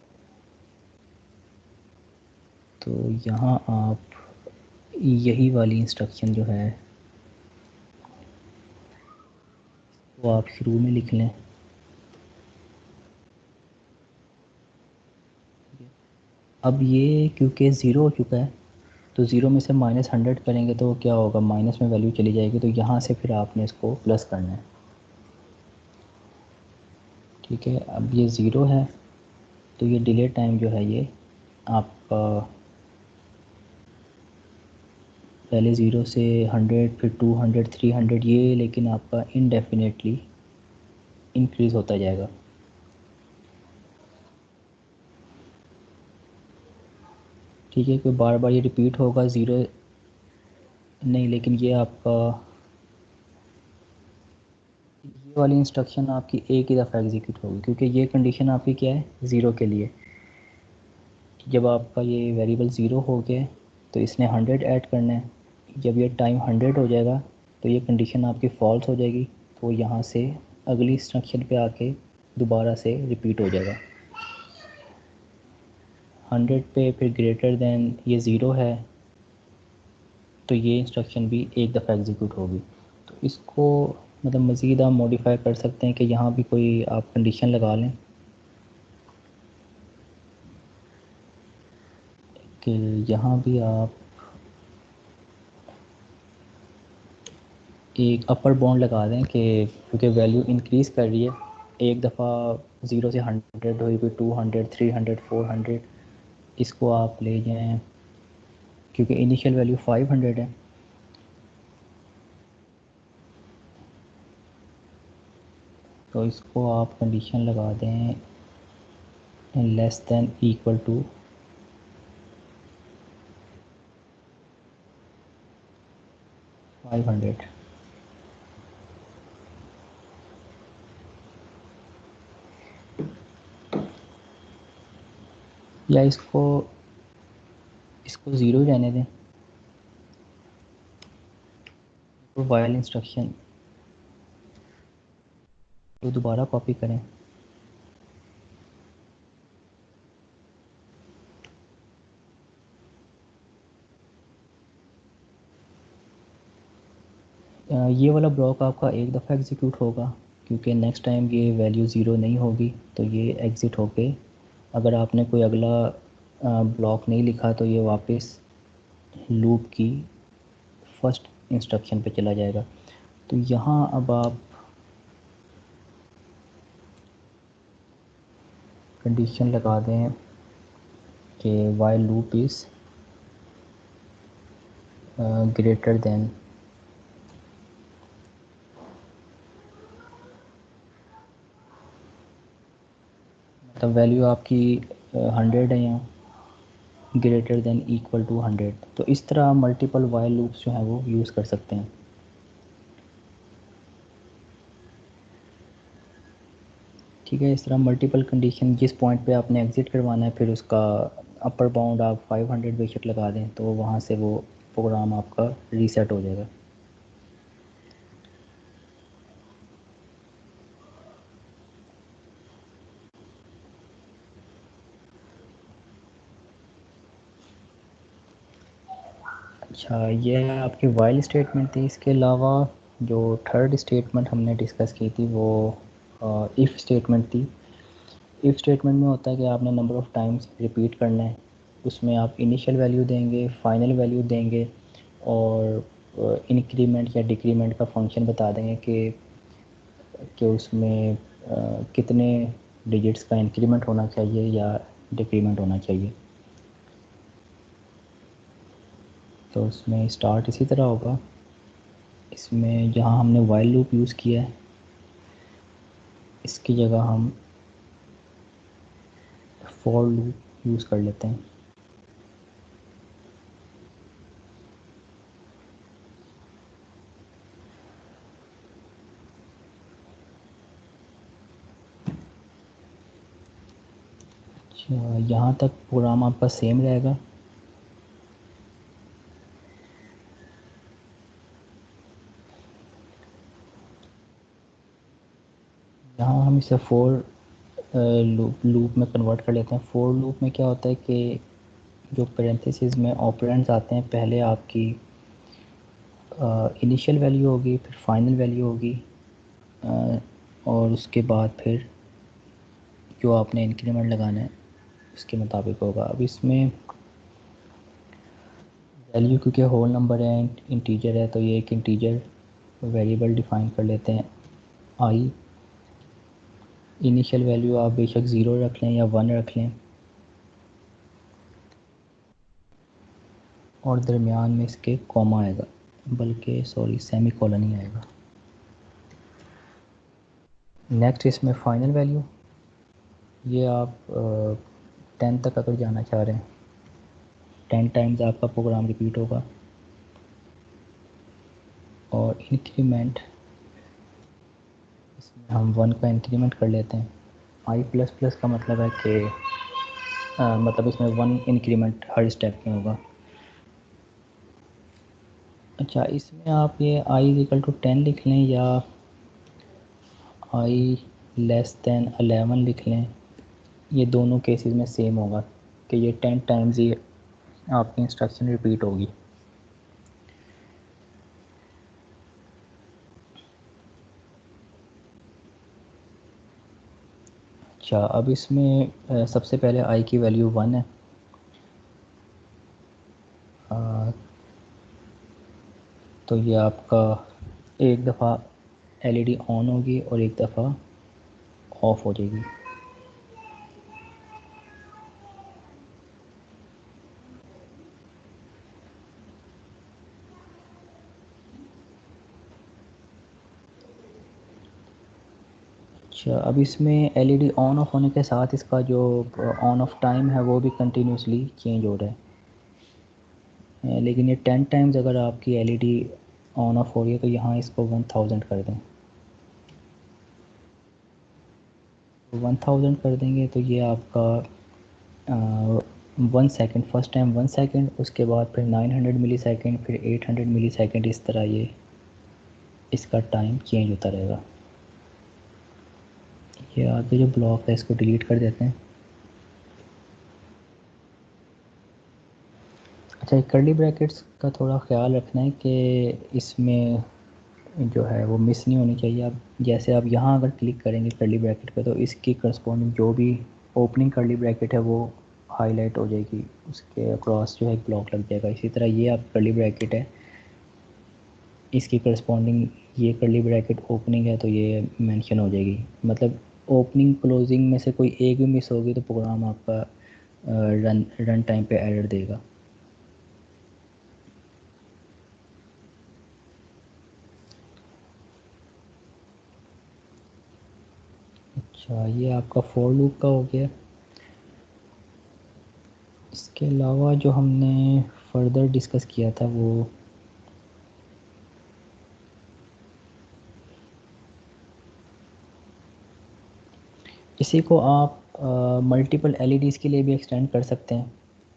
तो यहाँ आप यही वाली इंस्ट्रक्शन जो है वो आप शुरू में लिख लें। अब ये क्योंकि ज़ीरो हो चुका है तो ज़ीरो में से -100 करेंगे तो क्या होगा, माइनस में वैल्यू चली जाएगी। तो यहाँ से फिर आपने इसको प्लस करना है। ठीक है, अब ये ज़ीरो है तो ये डिले टाइम जो है ये आपका पहले ज़ीरो से 100, फिर 200, 300, ये लेकिन आपका इनडेफिनेटली इंक्रीज़ होता जाएगा। ठीक है, कोई बार बार ये रिपीट होगा ज़ीरो नहीं, लेकिन ये आपका ये वाली इंस्ट्रक्शन आपकी एक ही दफ़ा एग्जीक्यूट होगी, क्योंकि ये कंडीशन आपकी क्या है, ज़ीरो के लिए। जब आपका ये वेरिएबल ज़ीरो हो गया तो इसने 100 ऐड करना है। जब ये टाइम 100 हो जाएगा तो ये कंडीशन आपकी फ़ॉल्स हो जाएगी, तो यहाँ से अगली इंस्ट्रक्शन पे आके दोबारा से रिपीट हो जाएगा। 100 पे फिर ग्रेटर दैन ये ज़ीरो है तो ये इंस्ट्रक्शन भी एक दफ़ा एग्जीक्यूट होगी। तो इसको मतलब मज़ीद आप मॉडिफाई कर सकते हैं कि यहाँ भी कोई आप कंडीशन लगा लें कि यहाँ भी आप एक अपर बाउंड लगा दें कि क्योंकि वैल्यू इंक्रीज़ कर रही है, एक दफ़ा ज़ीरो से 100 हुई, फिर 200, 300, 400, इसको आप ले जाएं क्योंकि इनिशियल वैल्यू 500 है। तो इसको आप कंडीशन लगा दें लेस दैन इक्वल टू 500। या इसको ज़ीरो ही रहने दें, तो वाइल इंस्ट्रक्शन तो दोबारा कॉपी करें। ये वाला ब्लॉक आपका एक दफ़ा एग्जीक्यूट होगा क्योंकि नेक्स्ट टाइम ये वैल्यू ज़ीरो नहीं होगी, तो ये एग्ज़िट होके अगर आपने कोई अगला ब्लॉक नहीं लिखा तो ये वापस लूप की फर्स्ट इंस्ट्रक्शन पे चला जाएगा। तो यहाँ अब आप कंडीशन लगा दें कि while loop is greater then मतलब वैल्यू आपकी 100 है यहाँ, ग्रेटर दैन इक्वल टू 100। तो इस तरह मल्टीपल वाइल लूप्स जो हैं वो यूज़ कर सकते हैं। ठीक है, इस तरह मल्टीपल कंडीशन जिस पॉइंट पे आपने एग्ज़िट करवाना है, फिर उसका अपर बाउंड आप 500 बेशक लगा दें तो वहाँ से वो प्रोग्राम आपका रीसेट हो जाएगा। अच्छा, ये आपकी वाइल स्टेटमेंट थी। इसके अलावा जो थर्ड स्टेटमेंट हमने डिस्कस की थी वो इफ़ स्टेटमेंट थी। इफ़ स्टेटमेंट में होता है कि आपने नंबर ऑफ़ टाइम्स रिपीट करना है उसमें आप इनिशियल वैल्यू देंगे, फाइनल वैल्यू देंगे और इंक्रीमेंट या डिक्रीमेंट का फंक्शन बता देंगे कि उसमें कितने डिजिट्स का इंक्रीमेंट होना चाहिए या डिक्रीमेंट होना चाहिए। तो उसमें स्टार्ट इसी तरह होगा। इसमें जहाँ हमने वाइल लूप यूज़ किया है इसकी जगह हम फॉर लूप यूज़ कर लेते हैं। अच्छा, यहाँ तक प्रोग्राम आपका सेम रहेगा। यहाँ हम इसे फॉर लूप में कन्वर्ट कर लेते हैं। फॉर लूप में क्या होता है कि जो पैरेंथेसिस में ऑपरेंड्स आते हैं, पहले आपकी इनिशियल वैल्यू होगी, फिर फाइनल वैल्यू होगी और उसके बाद फिर जो आपने इंक्रीमेंट लगाना है उसके मुताबिक होगा। अब इसमें वैल्यू क्योंकि होल नंबर है, इंटीजर है, तो ये एक इंटीजर वेरिएबल डिफाइन कर लेते हैं आई। इनिशियल वैल्यू आप बेशक 0 रख लें या 1 रख लें और दरमियान में इसके कॉमा आएगा, बल्कि सॉरी सेमी कॉलन ही आएगा। नेक्स्ट इसमें फाइनल वैल्यू, ये आप 10 तक अगर जाना चाह रहे हैं 10 टाइम्स आपका प्रोग्राम रिपीट होगा। और इंक्रीमेंट, इसमें हम 1 का इंक्रीमेंट कर लेते हैं। आई प्लस प्लस का मतलब है कि मतलब इसमें 1 इंक्रीमेंट हर स्टेप में होगा। अच्छा, इसमें आप ये आई इज इक्वल टू 10 लिख लें या आई लेस दैन 11 लिख लें, ये दोनों केसेस में सेम होगा कि ये 10 टाइम्स ही आपकी इंस्ट्रक्शन रिपीट होगी। अच्छा, अब इसमें सबसे पहले आई की वैल्यू 1 है। तो ये आपका एक दफ़ा एलईडी ऑन होगी और एक दफ़ा ऑफ हो जाएगी। अच्छा, अब इसमें एलईडी ऑन ऑफ होने के साथ इसका जो ऑन ऑफ टाइम है वो भी कंटिन्यूसली चेंज हो रहा है। लेकिन ये 10 टाइम्स अगर आपकी एलईडी ऑन ऑफ हो रही है तो यहाँ इसको 1000 कर दें। 1000 कर देंगे तो ये आपका 1 सेकेंड, फर्स्ट टाइम 1 सेकेंड, उसके बाद फिर 900 मिली सेकेंड, फिर 800 मिली सेकेंड, इस तरह ये इसका टाइम चेंज होता रहेगा। ये आगे जो ब्लॉक है इसको डिलीट कर देते हैं। अच्छा, एक कर्ली ब्रैकेट्स का थोड़ा ख्याल रखना है कि इसमें जो है वो मिस नहीं होनी चाहिए। आप जैसे आप यहाँ अगर क्लिक करेंगे कर्ली ब्रैकेट पे तो इसकी करस्पॉन्डिंग जो भी ओपनिंग कर्ली ब्रैकेट है वो हाईलाइट हो जाएगी, उसके अक्रॉस जो है एक ब्लॉक लग जाएगा। इसी तरह ये आप कर्ली ब्रैकेट है, इसकी करस्पॉन्डिंग ये कर्ली ब्रैकेट ओपनिंग है तो ये मेंशन हो जाएगी। मतलब ओपनिंग क्लोजिंग में से कोई एक भी मिस होगी तो प्रोग्राम आपका रन टाइम पे एरर देगा। अच्छा, ये आपका फॉर लूप का हो गया। इसके अलावा जो हमने फर्दर डिस्कस किया था वो इसी को आप मल्टीपल एलईडीज़ के लिए भी एक्सटेंड कर सकते हैं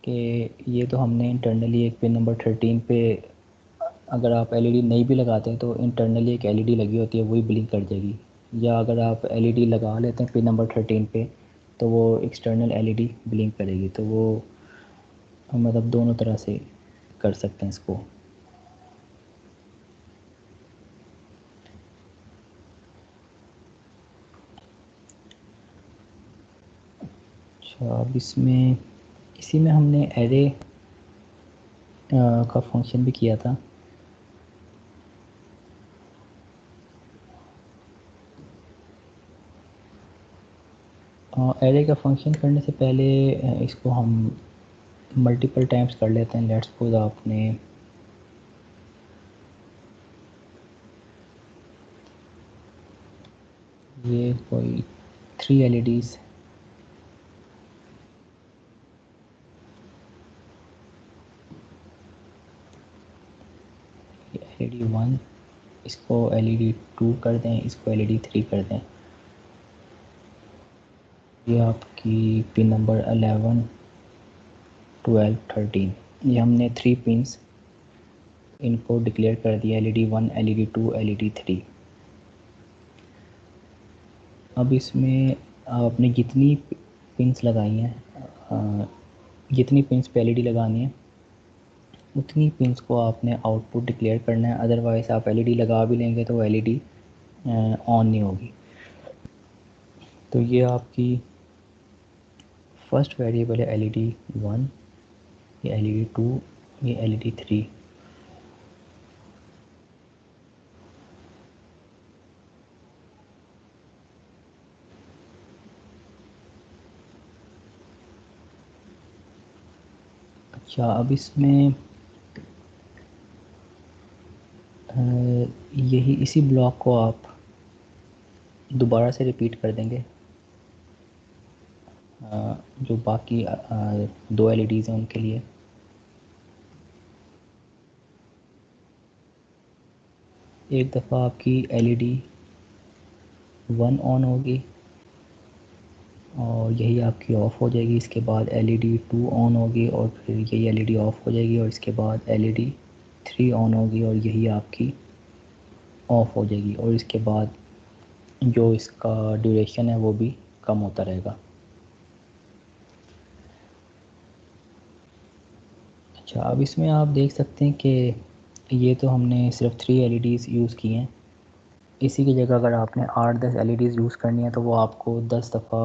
कि ये तो हमने इंटरनली एक पिन नंबर 13 पे अगर आप एलईडी नहीं भी लगाते हैं तो इंटरनली एक एलईडी लगी होती है वही ब्लिंक कर जाएगी। या अगर आप एलईडी लगा लेते हैं पिन नंबर 13 पे तो वो एक्सटर्नल एलईडी ब्लिंक करेगी। तो वो हम मतलब दोनों तरह से कर सकते हैं इसको। अच्छा, अब इसमें इसी में हमने एरे का फंक्शन भी किया था। एरे का फंक्शन करने से पहले इसको हम मल्टीपल टाइम्स कर लेते हैं। लेट्स सपोज आपने ये कोई 3 LEDs LED 1, इसको LED 2 कर दें, इसको LED 3 कर दें। ये आपकी पिन नंबर 11, 12, 13, ये हमने 3 पिंस इनको डिक्लेयर कर दिया, LED 1, LED 2, LED 3। अब इसमें आपने जितनी पिंस लगाई हैं, जितनी पिंस पे LED लगानी है उतनी पिंस को आपने आउटपुट डिक्लेयर करना है। अदरवाइज़ आप LED लगा भी लेंगे तो LED ऑन नहीं होगी। तो ये आपकी फर्स्ट वेरिएबल है LED 1, ये LED 2, ये LED 3। अच्छा, अब इसमें यही इसी ब्लॉक को आप दोबारा से रिपीट कर देंगे। जो बाकी 2 LEDs हैं उनके लिए एक दफ़ा आपकी LED 1 ऑन होगी और यही आपकी ऑफ़ हो जाएगी। इसके बाद LED 2 ऑन होगी और फिर यही LED ऑफ़ हो जाएगी और इसके बाद LED 3 ऑन होगी और यही आपकी ऑफ़ हो जाएगी। और इसके बाद जो इसका ड्यूरेशन है वो भी कम होता रहेगा। अच्छा, अब इसमें आप देख सकते हैं कि ये तो हमने सिर्फ 3 LEDs यूज़ किए हैं। इसी की जगह अगर आपने 8-10 LEDs यूज़ करनी है तो वो आपको 10 दफ़ा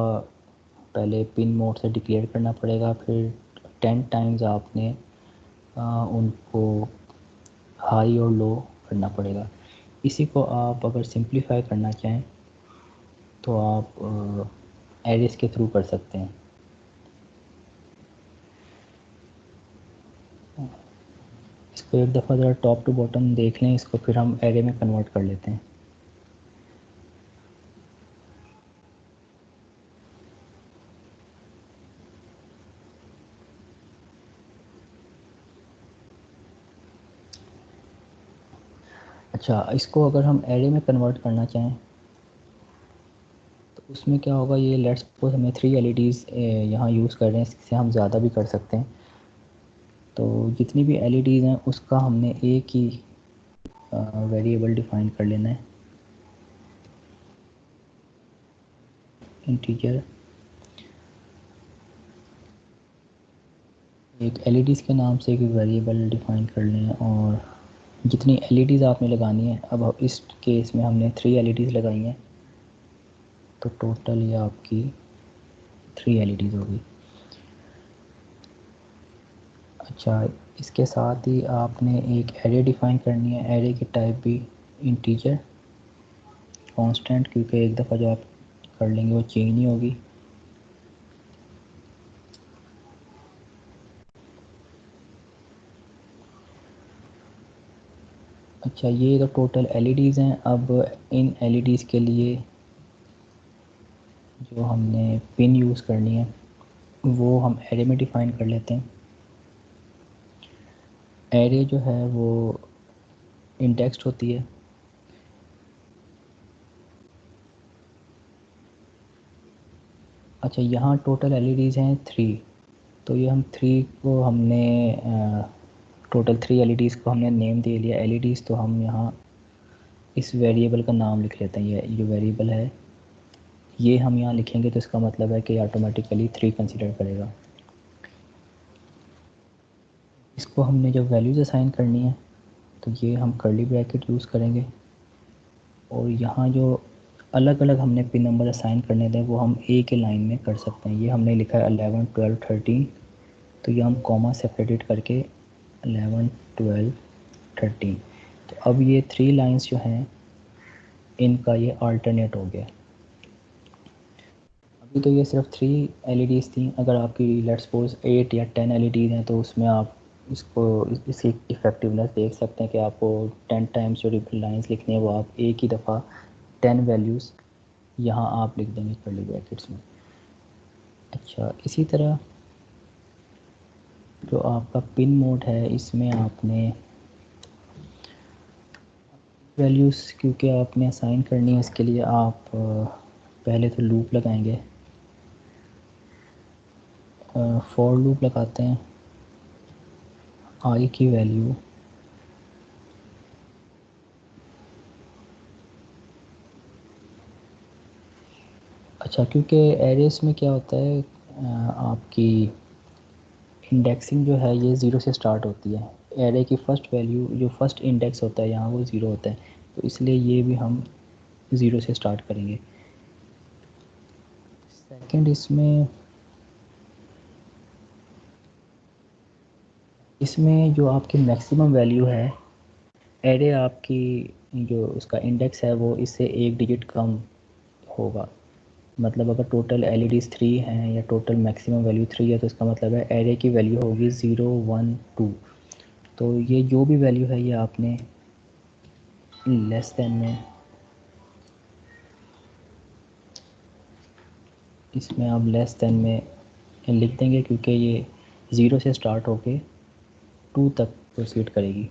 पहले पिन मोड से डिक्लेयर करना पड़ेगा, फिर 10 टाइम्स आपने उनको हाई और लो करना पड़ेगा। इसी को आप अगर सिंप्लीफाई करना चाहें तो आप एरेस के थ्रू कर सकते हैं। इसको एक दफ़ा ज़रा टॉप टू बॉटम देख लें, इसको फिर हम एरे में कन्वर्ट कर लेते हैं। अच्छा, इसको अगर हम एरे में कन्वर्ट करना चाहें तो उसमें क्या होगा, ये लेट्स सपोज हमें 3 LEDs यहाँ यूज़ कर रहे हैं, इससे हम ज़्यादा भी कर सकते हैं। तो जितनी भी LEDs हैं उसका हमने एक ही वेरिएबल डिफ़ाइन कर लेना है, इंटीजर। एक LEDs के नाम से एक वेरिएबल डिफ़ाइन कर लें और जितनी LEDs आपने लगानी है, अब इस केस में हमने 3 LEDs लगाई हैं तो टोटल ये आपकी 3 LEDs होगी। अच्छा, इसके साथ ही आपने एक एरे डिफ़ाइन करनी है। एरे की टाइप भी इंटीजर कांस्टेंट, क्योंकि एक दफ़ा जो आप कर लेंगे वो चेंज नहीं होगी। अच्छा, ये तो टोटल LEDs हैं। अब इन LEDs के लिए जो हमने पिन यूज़ करनी है वो हम एरे में डिफ़ाइन कर लेते हैं। एरे जो है वो इंडेक्स्ड होती है। अच्छा, यहाँ टोटल LEDs हैं 3, तो ये हम 3 को हमने टोटल 3 LEDs को हमने नेम दे लिया LEDs। तो हम यहाँ इस वेरिएबल का नाम लिख लेते हैं। ये जो वेरिएबल है ये हम यहाँ लिखेंगे तो इसका मतलब है कि ऑटोमेटिकली 3 कंसीडर करेगा। इसको हमने जब वैल्यूज़ असाइन करनी है तो ये हम कर्ली ब्रैकेट यूज़ करेंगे और यहाँ जो अलग अलग हमने पिन नंबर असाइन करने थे वो हम एक ही लाइन में कर सकते हैं। ये हमने लिखा है 11, 12, 13 तो ये हम कॉमा सेपरेटेड करके 11, 12, 13, तो अब ये 3 लाइंस जो हैं इनका ये अल्टरनेट हो गया। अभी तो ये सिर्फ 3 LEDs थी, अगर आपकी लेट्स सपोज 8 या 10 LEDs हैं तो उसमें आप इसको इसकी इफ़ेक्टिवनेस देख सकते हैं कि आपको 10 टाइम्स जो लाइंस लिखनी है वो आप एक ही दफ़ा 10 वैल्यूज़ यहाँ आप लिख देंगे कर्ली ब्रैकेट्स में। अच्छा, इसी तरह जो आपका पिन मोड है इसमें आपने वैल्यूज़ क्योंकि आपने असाइन करनी है, इसके लिए आप पहले तो लूप लगाएंगे, फॉर लूप लगाते हैं। आई की वैल्यू अच्छा, क्योंकि एरेस में क्या होता है आपकी इंडेक्सिंग जो है ये ज़ीरो से स्टार्ट होती है। एरे की फ़र्स्ट वैल्यू जो फर्स्ट इंडेक्स होता है यहाँ वो ज़ीरो होता है, तो इसलिए ये भी हम ज़ीरो से स्टार्ट करेंगे। सेकंड इसमें जो आपकी मैक्सिमम वैल्यू है, एरे आपकी जो उसका इंडेक्स है वो इससे एक डिजिट कम होगा। मतलब अगर टोटल LEDs 3 हैं या टोटल मैक्सिमम वैल्यू 3 है तो इसका मतलब है एरे की वैल्यू होगी 0, 1, 2। तो ये जो भी वैल्यू है ये आपने लेस देन में, इसमें आप लेस देन में लिख देंगे क्योंकि ये 0 से स्टार्ट होके 2 तक प्रोसीड करेगी।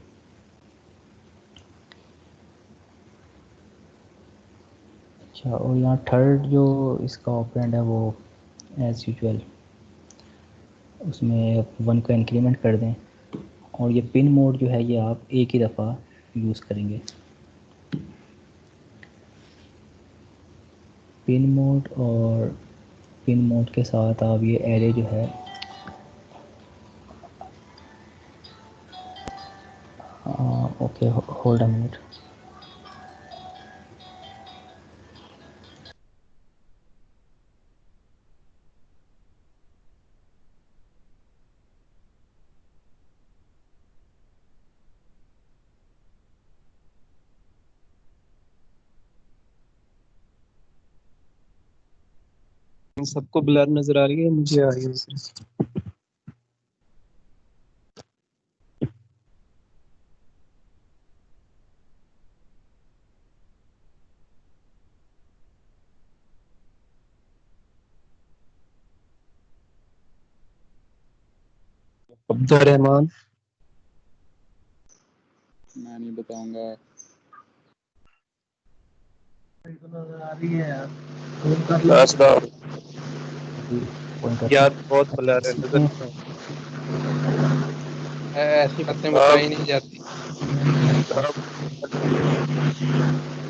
अच्छा, और यहाँ थर्ड जो इसका ऑपरेंड है वो एज़ यूजुअल उसमें 1 को इंक्रीमेंट कर दें, और ये पिन मोड जो है ये आप एक ही दफ़ा यूज़ करेंगे। पिन मोड, और पिन मोड के साथ आप ये एरे जो है ओके, होल्ड अ मिनट। सबको ब्लर नजर आ रही है, मुझे आ रही है सिर्फ। अब्दुर्रहमान, मैं नहीं बताऊंगा। यार बहुत ब्लर है, नजर इसमें नहीं आ ऐसी बातें बताई नहीं जाती,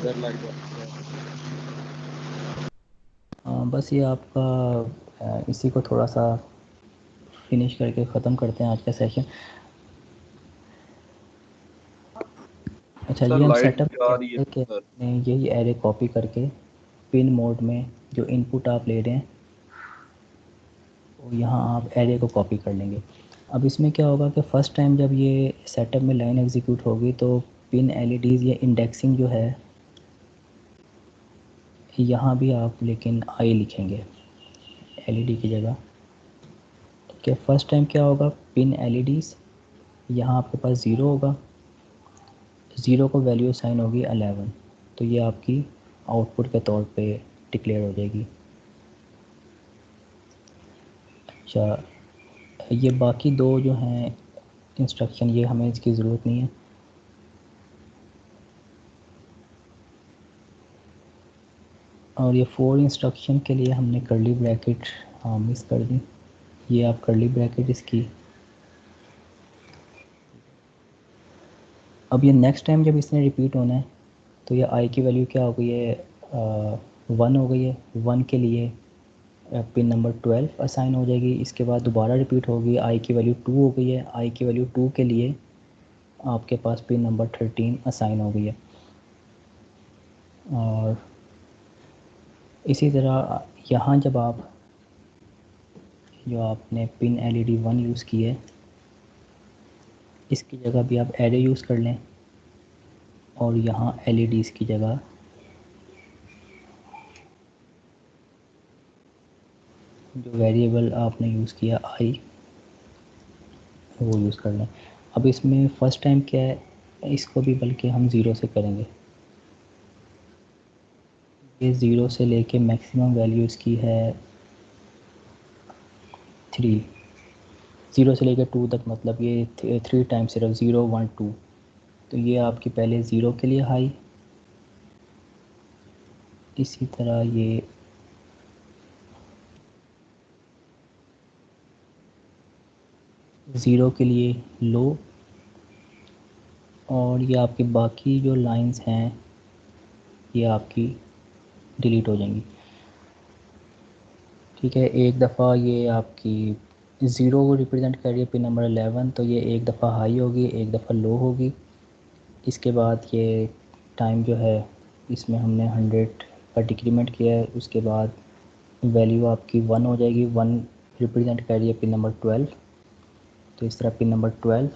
डर लग जाता है। बस ये आपका इसी को थोड़ा सा फिनिश करके ख़त्म करते हैं आज का सेशन। अच्छा, सर ये हम लाइट सेटअप जा रही किया है कि सर। हमने यही एरे कॉपी करके पिन मोड में जो इनपुट आप ले रहे हैं वो यहाँ आप एरे को कॉपी कर लेंगे। अब इसमें क्या होगा कि फ़र्स्ट टाइम जब ये सेटअप में लाइन एग्जीक्यूट होगी तो पिन LEDs ये इंडेक्सिंग जो है यहाँ भी आप लेकिन आई लिखेंगे LED की जगह। कि फ़र्स्ट टाइम क्या होगा, पिन LEDs यहाँ आपके पास ज़ीरो होगा, ज़ीरो को वैल्यू साइन होगी 11, तो ये आपकी आउटपुट के तौर पे डिक्लेयर हो जाएगी। अच्छा, ये बाकी दो जो हैं इंस्ट्रक्शन ये हमें इसकी ज़रूरत नहीं है। और ये 4 इंस्ट्रक्शन के लिए हमने कर्ली ब्रैकेट मिस कर दी, ये आप कर्ली ब्रैकेट इसकी। अब ये नेक्स्ट टाइम जब इसने रिपीट होना है तो ये आई की वैल्यू क्या हो गई है, 1 हो गई है। 1 के लिए पिन नंबर 12 असाइन हो जाएगी। इसके बाद दोबारा रिपीट होगी, आई की वैल्यू 2 हो गई है। आई की वैल्यू 2 के लिए आपके पास पिन नंबर 13 असाइन हो गई है। और इसी तरह यहाँ जब आप जो आपने पिन LED 1 यूज़ की है इसकी जगह भी आप एरे यूज़ कर लें और यहाँ LEDs की जगह जो वेरिएबल आपने यूज़ किया I वो यूज़ कर लें। अब इसमें फ़र्स्ट टाइम क्या है, इसको भी बल्कि हम ज़ीरो से करेंगे। ये ज़ीरो से लेके मैक्सिमम वैल्यू इसकी है 3, ज़ीरो से लेकर 2 तक, मतलब ये 3 टाइम सिर्फ 0 1 2। तो ये आपकी पहले ज़ीरो के लिए हाई, इसी तरह ये ज़ीरो के लिए लो, और ये आपकी बाकी जो लाइंस हैं ये आपकी डिलीट हो जाएंगी। ठीक है, एक दफ़ा ये आपकी ज़ीरो को रिप्रेजेंट कर रही है पिन नंबर 11, तो ये एक दफ़ा हाई होगी, एक दफ़ा लो होगी। इसके बाद ये टाइम जो है इसमें हमने 100 का डिक्रीमेंट किया है, उसके बाद वैल्यू आपकी 1 हो जाएगी। 1 रिप्रेजेंट कर रही है पिन नंबर 12, तो इस तरह पिन नंबर 12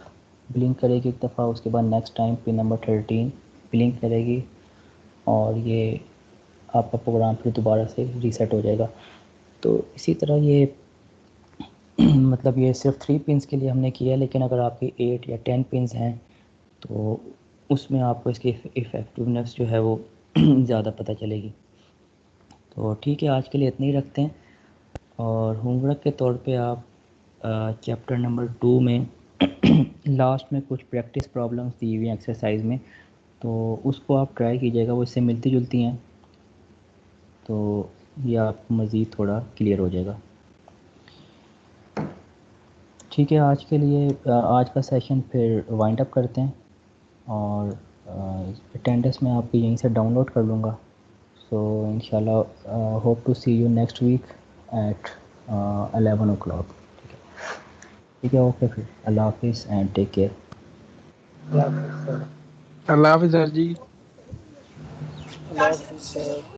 ब्लिंक करेगी एक दफ़ा, उसके बाद next time pin number 13 blink करेगी और ये आपका प्रोग्राम फिर दोबारा से रीसेट हो जाएगा। तो इसी तरह ये मतलब ये सिर्फ 3 पिन्स के लिए हमने किया है, लेकिन अगर आपकी 8 या 10 पिन्स हैं तो उसमें आपको इसकी इफ़ेक्टिवनेस जो है वो ज़्यादा पता चलेगी। तो ठीक है, आज के लिए इतना ही रखते हैं। और होमवर्क के तौर पे आप चैप्टर नंबर 2 में लास्ट में कुछ प्रैक्टिस प्रॉब्लम्स दी हुई हैं एक्सरसाइज में, तो उसको आप ट्राई कीजिएगा, वो इससे मिलती जुलती हैं, तो ये आपको मज़ीद थोड़ा क्लियर हो जाएगा। ठीक है, आज के लिए आज का सेशन फिर वाइंड अप करते हैं, और अटेंडेंस मैं आपकी यहीं से डाउनलोड कर लूँगा। सो इंशाल्लाह hope to see you next week at 11 o'clock। ठीक है, ओके, फिर अल्लाह हाफिज़ एंड टेक केयर। अल्लाह हाफिज़ सर जी। अल्लाह हाफ़िज़ सर।